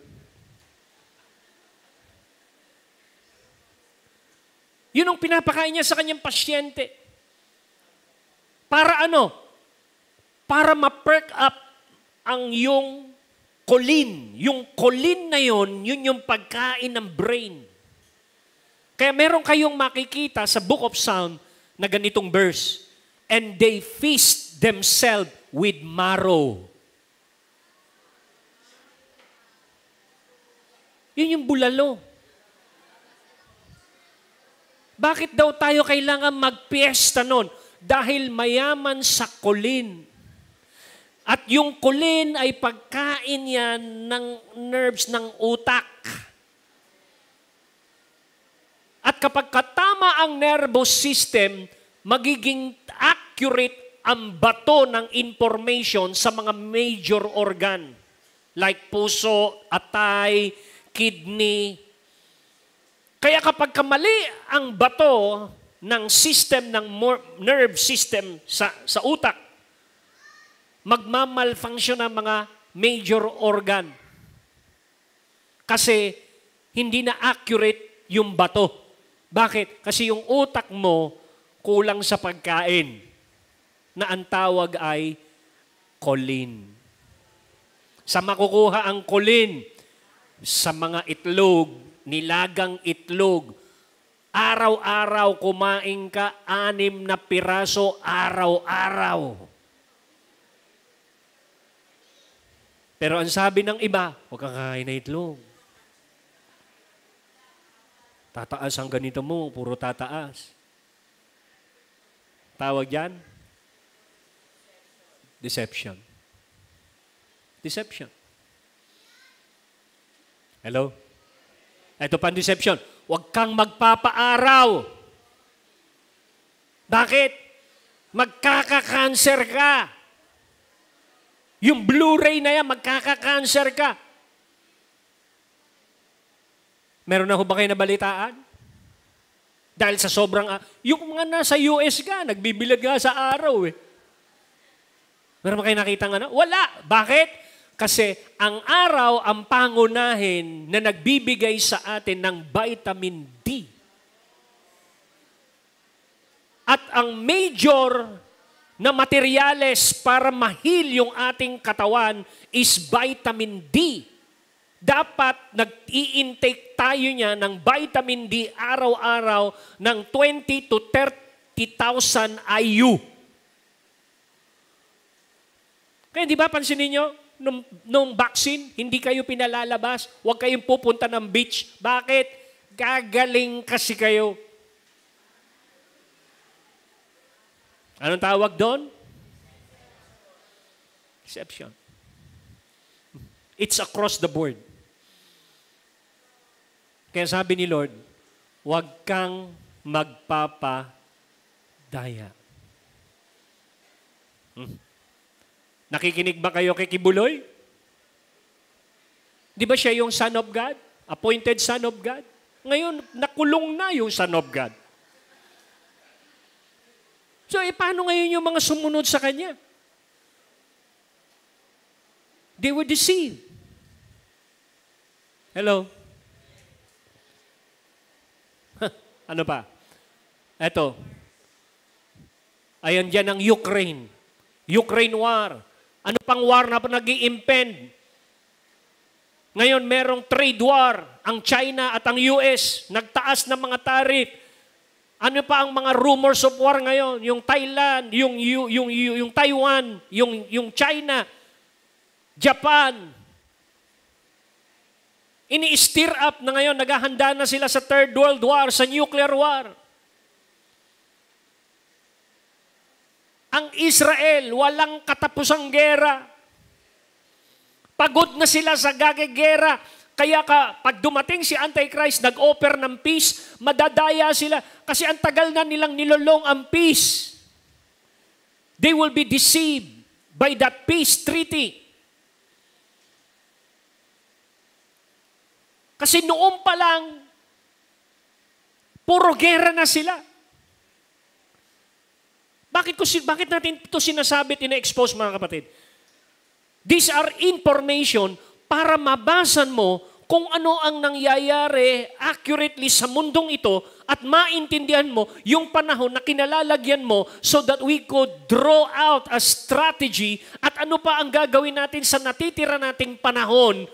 Yun ang pinapakain niya sa kanyang pasyente. Para ano? Para ma-perk up ang yung choline. Yung choline na yun yung pagkain ng brain. Kaya meron kayong makikita sa Book of Psalm na ganitong verse. And they feast themselves with marrow. Yun yung bulalo. Bakit daw tayo kailangan magpiesta nun? Dahil mayaman sa choline. At yung choline ay pagkain yan ng nerves ng utak. At kapag katama ang nervous system, magiging accurate ang bato ng information sa mga major organ. Like puso, atay, kidney. Kaya kapag kamali ang bato ng system, ng nerve system sa utak, magmamalfunction ang mga major organ. Kasi hindi na accurate yung bato. Bakit? Kasi yung utak mo kulang sa pagkain na ang tawag ay choline. Sa makukuha ang choline sa mga itlog, nilagang itlog, araw-araw kumain ka 6 na piraso araw-araw. Pero ang sabi ng iba, huwag kang kakain na itlog. Tataas ang ganito mo, puro tataas. Tawag yan? Deception. Deception. Hello? Ito pa ang deception. Huwag kang magpapaaraw. Bakit? Magkaka-cancer ka. Yung Blu-ray na yan, magkaka-cancer ka. Meron na ho ba kayo nabalitaan? Dahil sa sobrang... yung mga nasa US ka, nagbibilag nga sa araw eh. Meron ba kayo nakita nga? Wala. Bakit? Kasi ang araw ang pangunahin na nagbibigay sa atin ng vitamin D. At ang major na materyales para ma-heal yung ating katawan is vitamin D. Dapat nag-i-intake tayo niya ng vitamin D araw-araw ng 20 to 30,000 IU. Kaya di ba pansinin niyo, nung vaccine, hindi kayo pinalalabas, huwag kayong pupunta ng beach. Bakit? Gagaling kasi kayo. Anong tawag doon? Deception. It's across the board. Kaya sabi ni Lord, huwag kang magpapadaya. Nakikinig ba kayo kay Kibuloy? Di ba siya yung Son of God? Appointed Son of God? Ngayon, nakulong na yung Son of God. So, paano ngayon yung mga sumunod sa kanya? They were deceived. Hello? Ano pa? Eto. Ayan dyan ang Ukraine. Ukraine war. Ano pang war na nag-i-impend? Ngayon, merong trade war. Ang China at ang US, nagtaas ng mga tariff. Ano pa ang mga rumors of war ngayon? Yung Thailand, yung Taiwan, yung China, Japan. Ini-stir up na ngayon, naghahanda na sila sa Third World War, sa nuclear war. Ang Israel, walang katapusang gera. Pagod na sila sa gagagera. Kaya pag dumating si Antichrist, nag-offer ng peace, madadaya sila. Kasi ang tagal na nilang nilolong ang peace. They will be deceived by that peace treaty. Kasi noon pa lang, puro gera na sila. Bakit natin ito sinasabi, ina-expose mga kapatid? These are information para mabasan mo kung ano ang nangyayari accurately sa mundong ito at maintindihan mo yung panahon na kinalalagyan mo so that we could draw out a strategy at ano pa ang gagawin natin sa natitira nating panahon.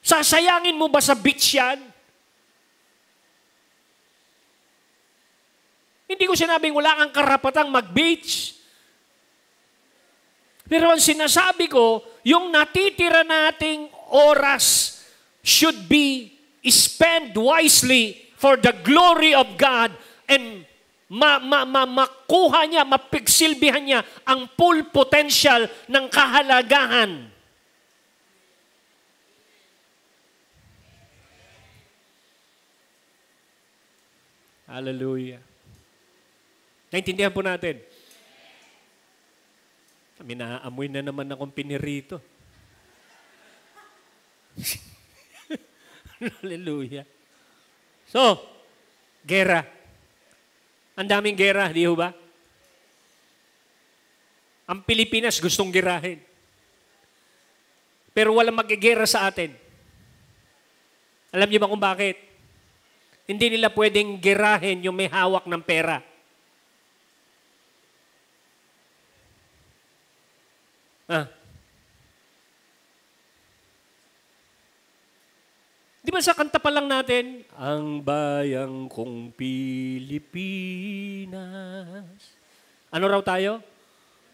Sasayangin mo ba sa beach yan? Hindi ko sinabing wala kang karapatang mag-beach. Pero ang sinasabi ko, yung natitira nating oras should be spent wisely for the glory of God and makuha niya, mapigsilbihan niya ang full potential ng kahalagahan. Hallelujah. Naintindihan po natin. Kami naaamoy na naman akong pinirito. Hallelujah. So, gera. Ang daming gera, di ba? Ang Pilipinas gustong gerahin. Pero walang magigera sa atin. Alam niyo ba kung bakit? Hindi nila pwedeng gerahin yung may hawak ng pera. Di ba sa kanta pa lang natin, ang bayang kong Pilipinas. Ano raw tayo?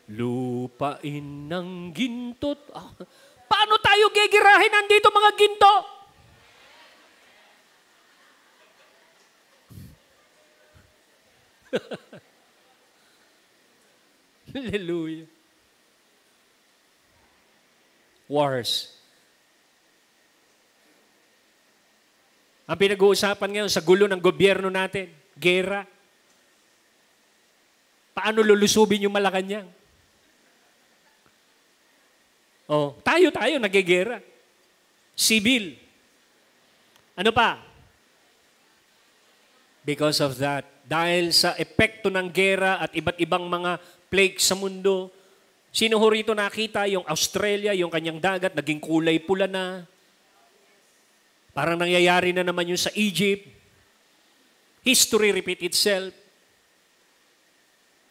Lupain ng gintot. Paano tayo gigirahin nandito mga ginto? Hallelujah. Wars. Ang pinag-uusapan ngayon sa gulo ng gobyerno natin, gera. Paano lulusubin yung Malacanang? Tayo, nagigera. Civil. Ano pa? Because of that, dahil sa epekto ng gera at iba't ibang mga plague sa mundo, sino ho rito nakita yung Australia, yung kanyang dagat, naging kulay pula na. Parang nangyayari na naman yun sa Egypt. History repeat itself.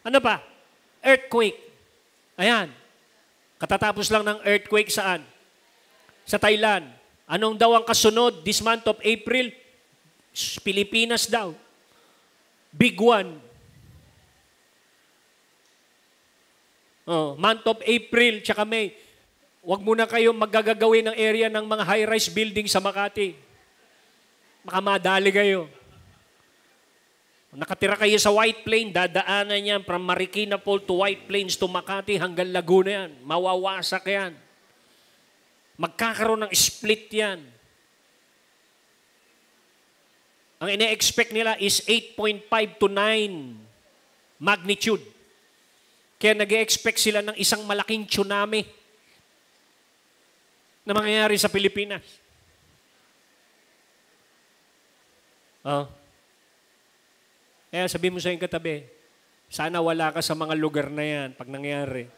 Ano pa? Earthquake. Ayan. Katatapos lang ng earthquake saan? Sa Thailand. Anong daw ang kasunod this month of April? Pilipinas daw. Big one. Month of April, tsaka May. Huwag muna kayong magagawin ng area ng mga high-rise building sa Makati. Baka madali kayo. Nakatira kayo sa White Plains, dadaanan yan from Marikina Falls to White Plains to Makati hanggang Laguna yan. Mawawasak yan. Magkakaroon ng split yan. Ang ine-expect nila is 8.5 to 9 magnitude. Kaya nag-expect sila ng isang malaking tsunami na mangyayari sa Pilipinas. Kaya sabihin mo sa iyong katabi, Sana wala ka sa mga lugar na yan pag nangyari.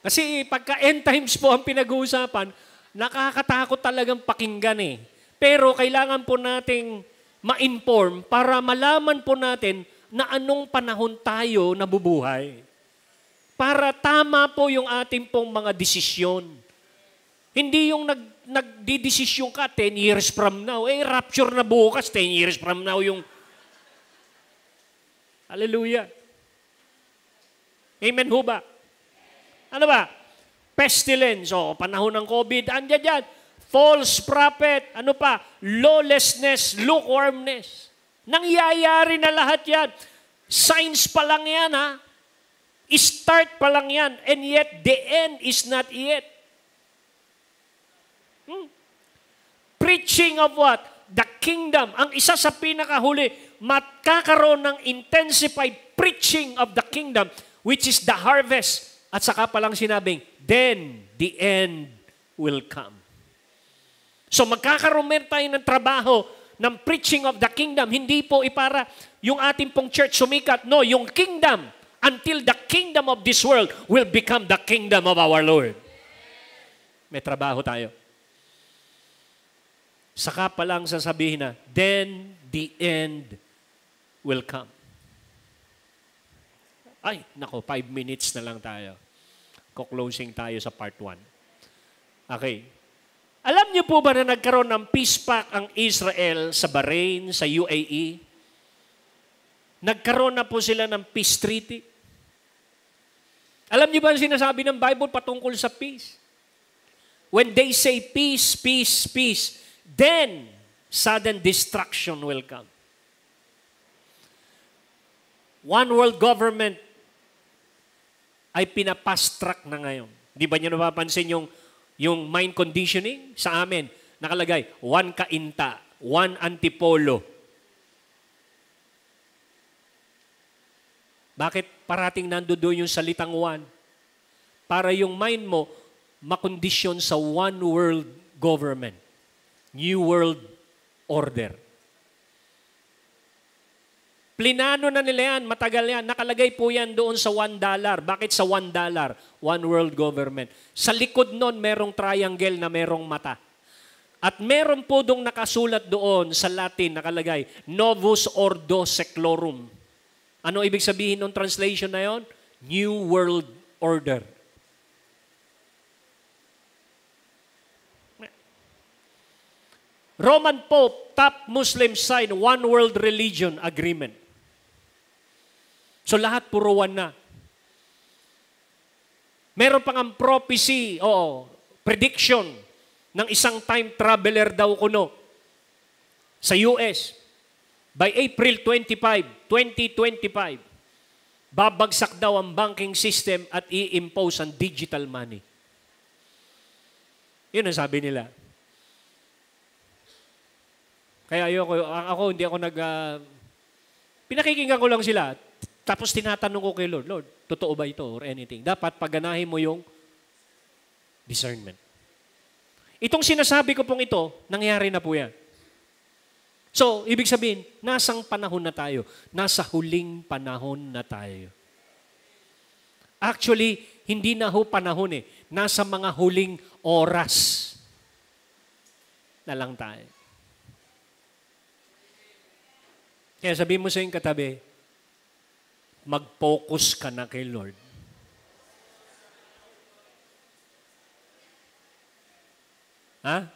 Kasi pagka end times po ang pinag-uusapan, nakakatakot talagang pakinggan eh. Pero kailangan po nating ma-inform para malaman po natin na anong panahon tayo nabubuhay. Para tama po yung ating pong mga desisyon. Hindi yung nagdidesisyon ka 10 years from now. Rapture na bukas, 10 years from now yung... Hallelujah. Amen ho ba? Ano ba? Pestilence, panahon ng COVID, andyan dyan. False prophet, ano pa? Lawlessness, lukewarmness. Nangyayari na lahat yan. Signs pa lang yan, ha? Start pa lang yan. And yet, the end is not yet. Preaching of what? The kingdom. Ang isa sa pinakahuli, magkakaroon ng intensified preaching of the kingdom, which is the harvest. At saka palang sinabing, then the end will come. So magkakaroon tayo ng trabaho ng preaching of the kingdom. Hindi po ipara yung ating pong church sumikat. No, yung kingdom, until the kingdom of this world will become the kingdom of our Lord. May trabaho tayo. Saka palang sasabihin na, then the end will come. Ay, nako, 5 minutes na lang tayo. Ko-closing tayo sa part 1. Okay. Alam niyo po ba na nagkaroon ng peace pact ang Israel sa Bahrain, sa UAE? Nagkaroon na po sila ng peace treaty. Alam niyo ba ang sinasabi ng Bible patungkol sa peace? When they say peace, peace, peace, then sudden destruction will come. One world government ay pinapast track na ngayon. Di ba niyo napapansin yung mind conditioning sa amin? Nakalagay, 1 kainta, 1 antipolo. Bakit parating nandoon yung salitang 1? Para yung mind mo makondisyon sa one world government. New world order. Plinano na nila yan, matagal yan. Nakalagay po yan doon sa $1. Bakit sa $1? One world government. Sa likod nun, merong triangle na merong mata. At meron po doon nakasulat doon sa Latin, nakalagay, Novus Ordo Seclorum. Ano ibig sabihin ng translation na yon? New World Order. Roman Pope, top Muslim sign, one world religion agreement. So lahat puro one na. Meron pang ang prophecy, prediction ng isang time traveler daw kuno sa US. By April 25, 2025, babagsak daw ang banking system at i-impose ang digital money. Yun ang sabi nila. Kaya hindi ako pinakikinggan ko lang sila. Tapos tinatanong ko kay Lord, Lord, totoo ba ito or anything? Dapat pagganahin mo yung discernment. Itong sinasabi ko pong ito, nangyari na po yan. So, ibig sabihin, nasang panahon na tayo? Nasa huling panahon na tayo. Actually, hindi na ho panahon eh. Nasa mga huling oras na lang tayo. Kaya sabihin mo sa iyong katabi, mag-focus ka na kay Lord. Ha?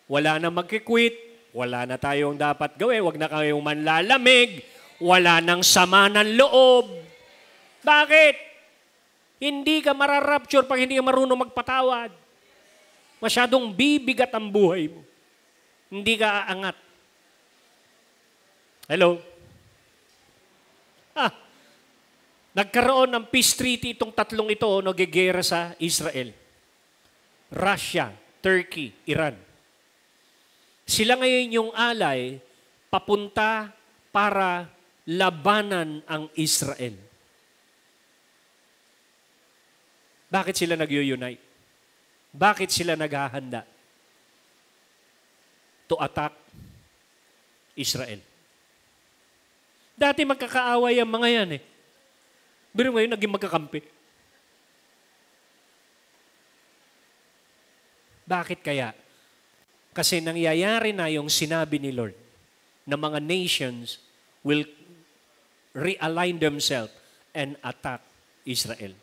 Wala na magkikwit, wala na tayong dapat gawin, wag na kayong manlalamig, wala nang sama ng loob. Bakit? Hindi ka mararapture pag hindi ka marunong magpatawad. Masyadong bibigat ang buhay mo. Hindi ka aangat. Hello? Nagkaroon ng peace treaty itong tatlong ito nagigera sa Israel. Russia, Turkey, Iran. Sila ngayon yung alay papunta para labanan ang Israel. Bakit sila nag-unite? Bakit sila naghahanda? to attack Israel. Dati magkakaaway ang mga yan eh. Pero ngayon naging magkakampi. Bakit kaya? Kasi nangyayari na yung sinabi ni Lord na mga nations will realign themselves and attack Israel.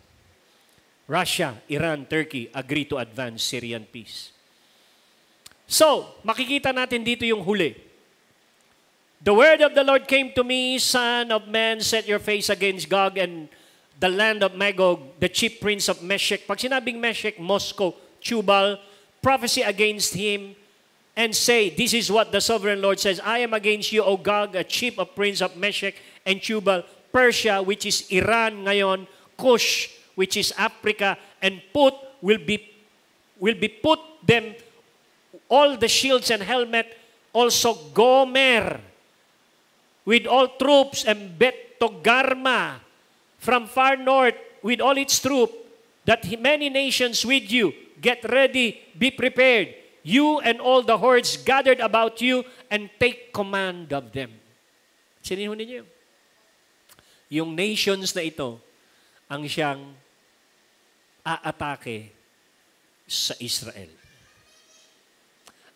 Russia, Iran, Turkey agree to advance Syrian peace. So, makikita natin dito yung huli. The word of the Lord came to me, Son of man, set your face against Gog and the land of Magog, the chief prince of Meshech. Pag sinabing Meshech, Moscow, Tubal, prophecy against him, and say, this is what the sovereign Lord says, I am against you, O Gog, a chief of prince of Meshech and Tubal, Persia, which is Iran ngayon, Cush, which is Africa, and Put will be put them all the shields and helmet, also Gomer, with all troops, and Bet Togarma, from far north, with all its troops, that many nations with you, get ready, be prepared, you and all the hordes gathered about you, and take command of them. Sinihin niyo? Yung nations na ito, ang siyang aatake sa Israel.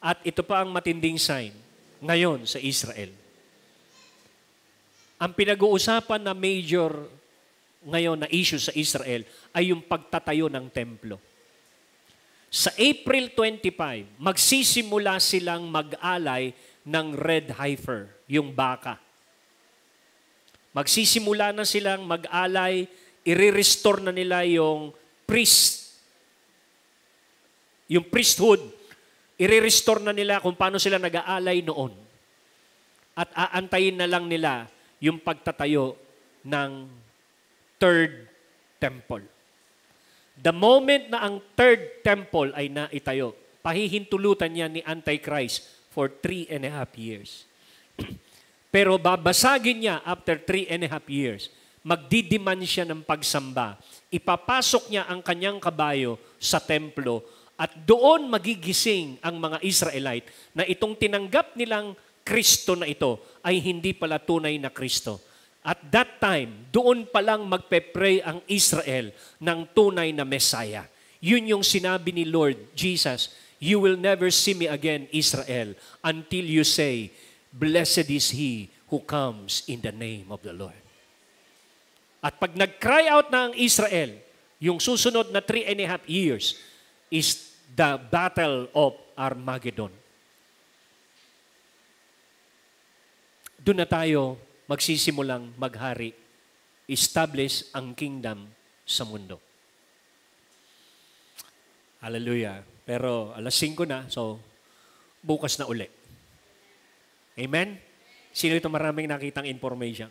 At ito pa ang matinding sign ngayon sa Israel. Ang pinag-uusapan na major ngayon na issue sa Israel ay yung pagtatayo ng templo. Sa April 25, magsisimula silang mag-alay ng red heifer, yung baka. Magsisimula na silang mag-alay, i-restore na nila yung priesthood, i-restore na nila kung paano sila nag-aalay noon. At aantayin na lang nila yung pagtatayo ng third temple. The moment na ang third temple ay naitayo, pahihintulutan niya ni Antichrist for 3.5 years. Pero babasagin niya after 3.5 years. Magdidiman siya ng pagsamba. Ipapasok niya ang kanyang kabayo sa templo at doon magigising ang mga Israelite na itong tinanggap nilang Kristo na ito ay hindi pala tunay na Kristo. At that time, doon palang magpe-pray ang Israel ng tunay na Messiah. Yun yung sinabi ni Lord Jesus, you will never see me again, Israel, until you say, blessed is he who comes in the name of the Lord. At pag nag-cry out na ang Israel, yung susunod na 3.5 years is the battle of Armageddon. Doon na tayo magsisimulang maghari, establish ang kingdom sa mundo. Hallelujah. Pero alas 5 na, so bukas na uli. Amen? Sino ito maraming nakitang information?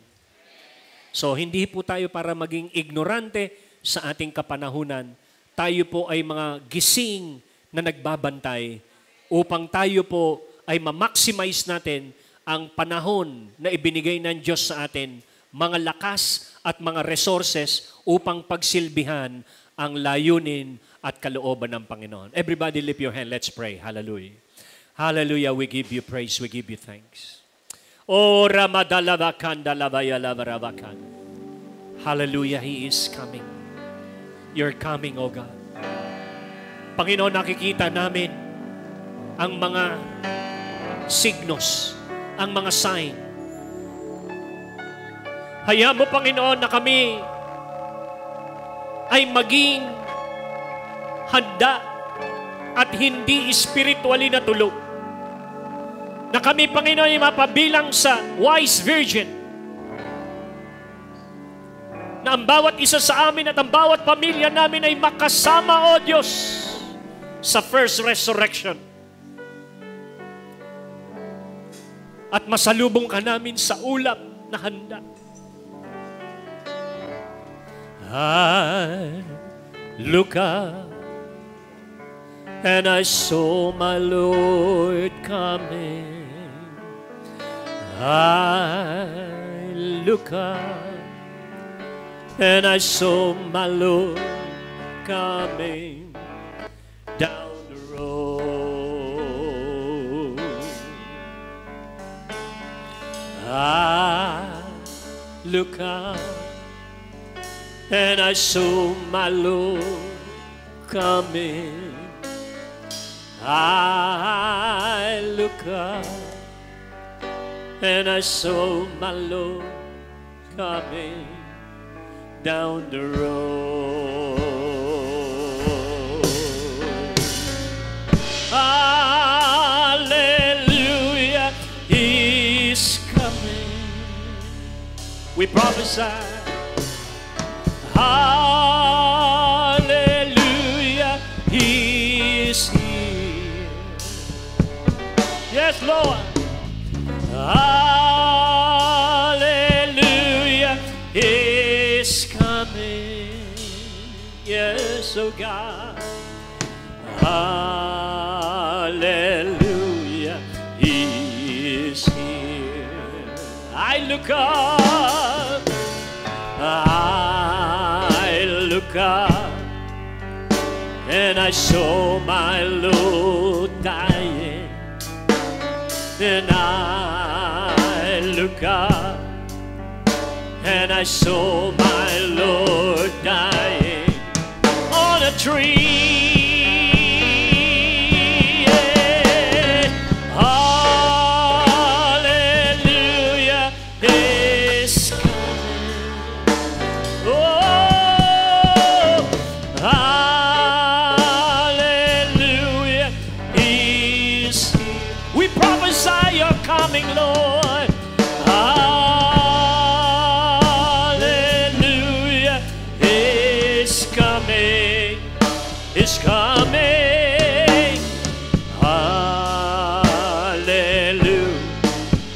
So hindi po tayo para maging ignorante sa ating kapanahunan. Tayo po ay mga gising na nagbabantay upang tayo po ay ma-maximize natin ang panahon na ibinigay ng Diyos sa atin, mga lakas at mga resources upang pagsilbihan ang layunin at kalooban ng Panginoon. Everybody lift your hand. Let's pray. Hallelujah. Hallelujah. We give you praise. We give you thanks. Oh, Ramadalavakan, Dalabayalavaravakan. Hallelujah. He is coming. You're coming, O God. Panginoon, nakikita namin ang mga signos, ang mga sign. Hayaan mo, Panginoon, na kami ay maging handa at hindi spiritually na tulog. Na kami, Panginoon, ay mapabilang sa wise virgin. Na ang bawat isa sa amin at ang bawat pamilya namin ay makasama, O Diyos, sa first resurrection. At masalubong ka namin sa ulap na handa. I look up and I saw my Lord coming. I look up and I saw my Lord coming down the road. look up, and I saw my Lord coming. I look up, and I saw my Lord coming down the road. Hallelujah, He's coming. We prophesy. Hallelujah, He is here. Yes, Lord. Hallelujah, He is coming. Yes, oh God. Hallelujah, He is here. I look up. I look up, and I saw my Lord dying. And I look up, and I saw my Lord dying on a tree. Hallelujah, He's coming. Oh, hallelujah, He's here. We prophesy You're coming, Lord. Hallelujah, He's coming. He's coming. Hallelujah,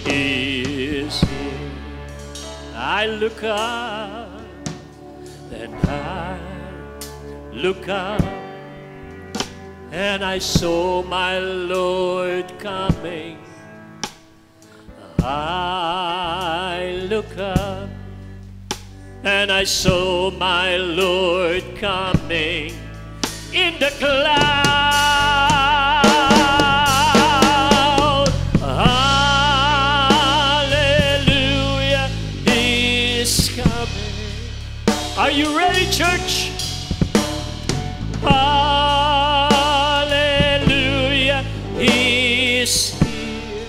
He is here. I look up, and I look up, and I saw my Lord coming. I look up, and I saw my Lord coming in the cloud. Hallelujah, He's coming. Are you ready, church? Hallelujah, He's here.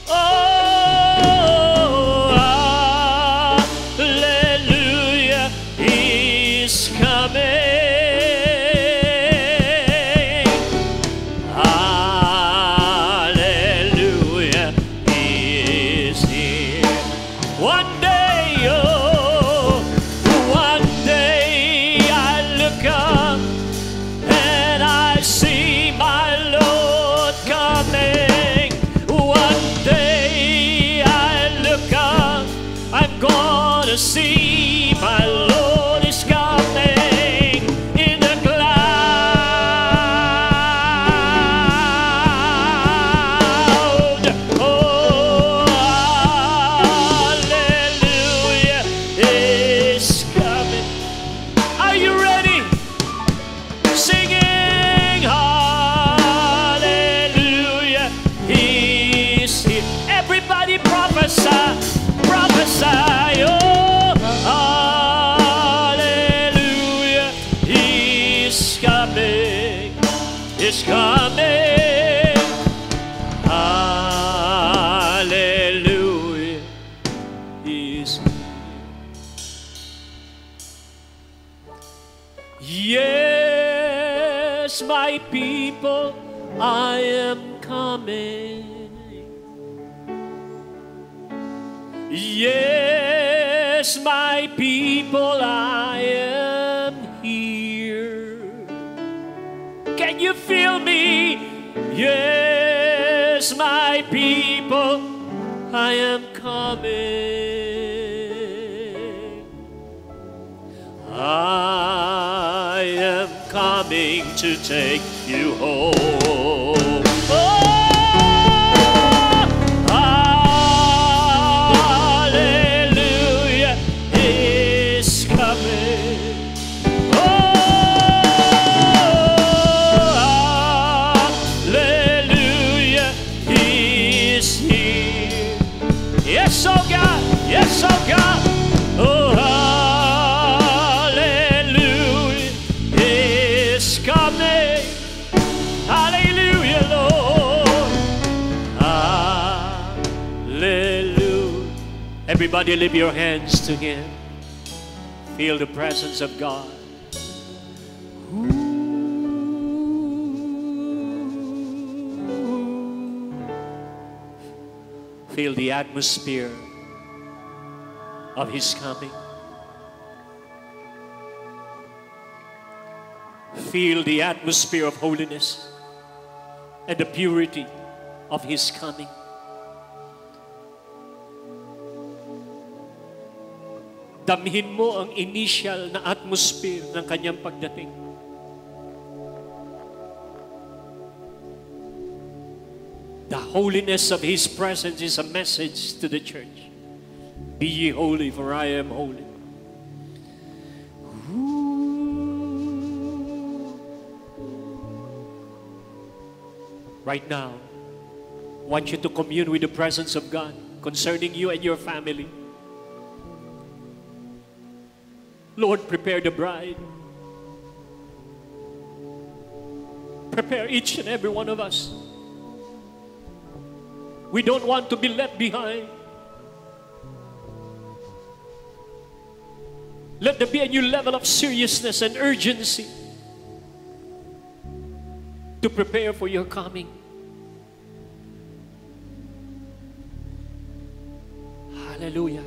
Oh, hallelujah, He's coming. Hallelujah, He is here. One day, oh, one day I look up, and I see my Lord coming. One day I look up, I'm gonna see my Lord is coming in the cloud. Oh, hallelujah, He's coming. Are you ready? Singing hallelujah, He's here. Everybody prophesy, prophesy. Oh, hallelujah, He's coming. He's coming. Hallelujah, He's here. Yes, my people, I am coming. Yes, my people, I am here. Can you feel me? Yes, my people, I am coming. I am coming to take you home. Oh, hallelujah, He's coming. Oh, hallelujah, He's here. Yes, oh God, yes, Everybody lift your hands to Him. Feel the presence of God. Feel the atmosphere of His coming. Feel the atmosphere of holiness and the purity of His coming. Damhin mo ang initial na atmosphere ng Kanyang pagdating. The holiness of His presence is a message to the church. Be ye holy, for I am holy. Right now, I want you to commune with the presence of God concerning you and your family. Lord, prepare the bride. Prepare each and every one of us. We don't want to be left behind. Let there be a new level of seriousness and urgency to prepare for your coming. Hallelujah.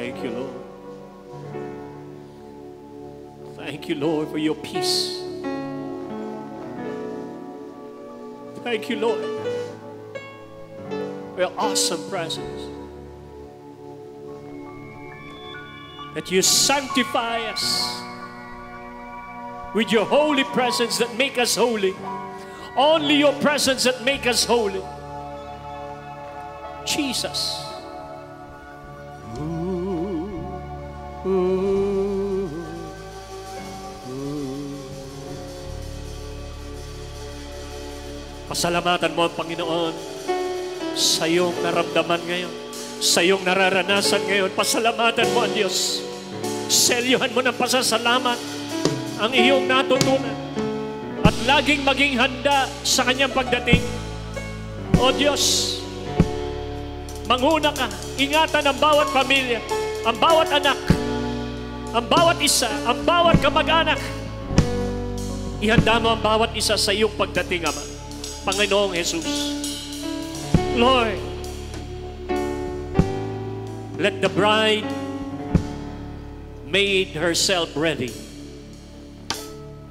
Thank you, Lord. Thank you, Lord, for your peace. Thank you, Lord, for your awesome presence. That you sanctify us with your holy presence that make us holy. Only your presence that make us holy. Jesus. Pasalamatan mo ang Panginoon sa iyong naramdaman ngayon, sa iyong nararanasan ngayon. Pasalamatan mo ang Diyos. Selyuhan mo ng pasasalamat ang iyong natutunan at laging maging handa sa Kanyang pagdating. O Diyos, manguna ka, ingatan ang bawat pamilya, ang bawat anak, ang bawat isa, ang bawat kamag-anak. Ihanda mo ang bawat isa sa iyong pagdating, Ama. Panginoong Jesus. Lord, let the bride made herself ready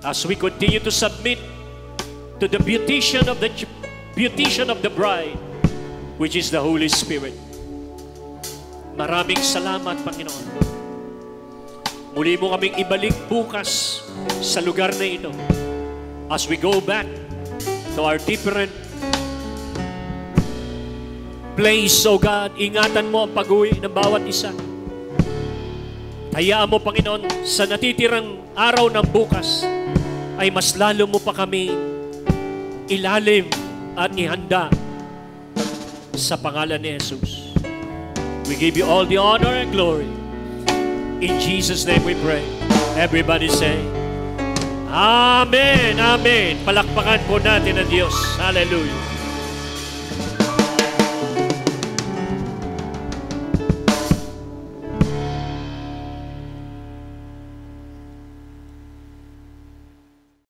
as we continue to submit to the beautician of the bride, which is the Holy Spirit. Maraming salamat, Panginoon. Muli mo kaming ibalik bukas sa lugar na ito as we go back to our different place, O God. Ingatan mo ang pag-uwi ng bawat isa. Hayaan mo, Panginoon, sa natitirang araw ng bukas ay mas lalo mo pa kami ilalim at ihanda sa pangalan ni Jesus. We give you all the honor and glory. In Jesus' name we pray. Everybody say, Amen, Amen. Palakpakan po natin ang Diyos. Hallelujah.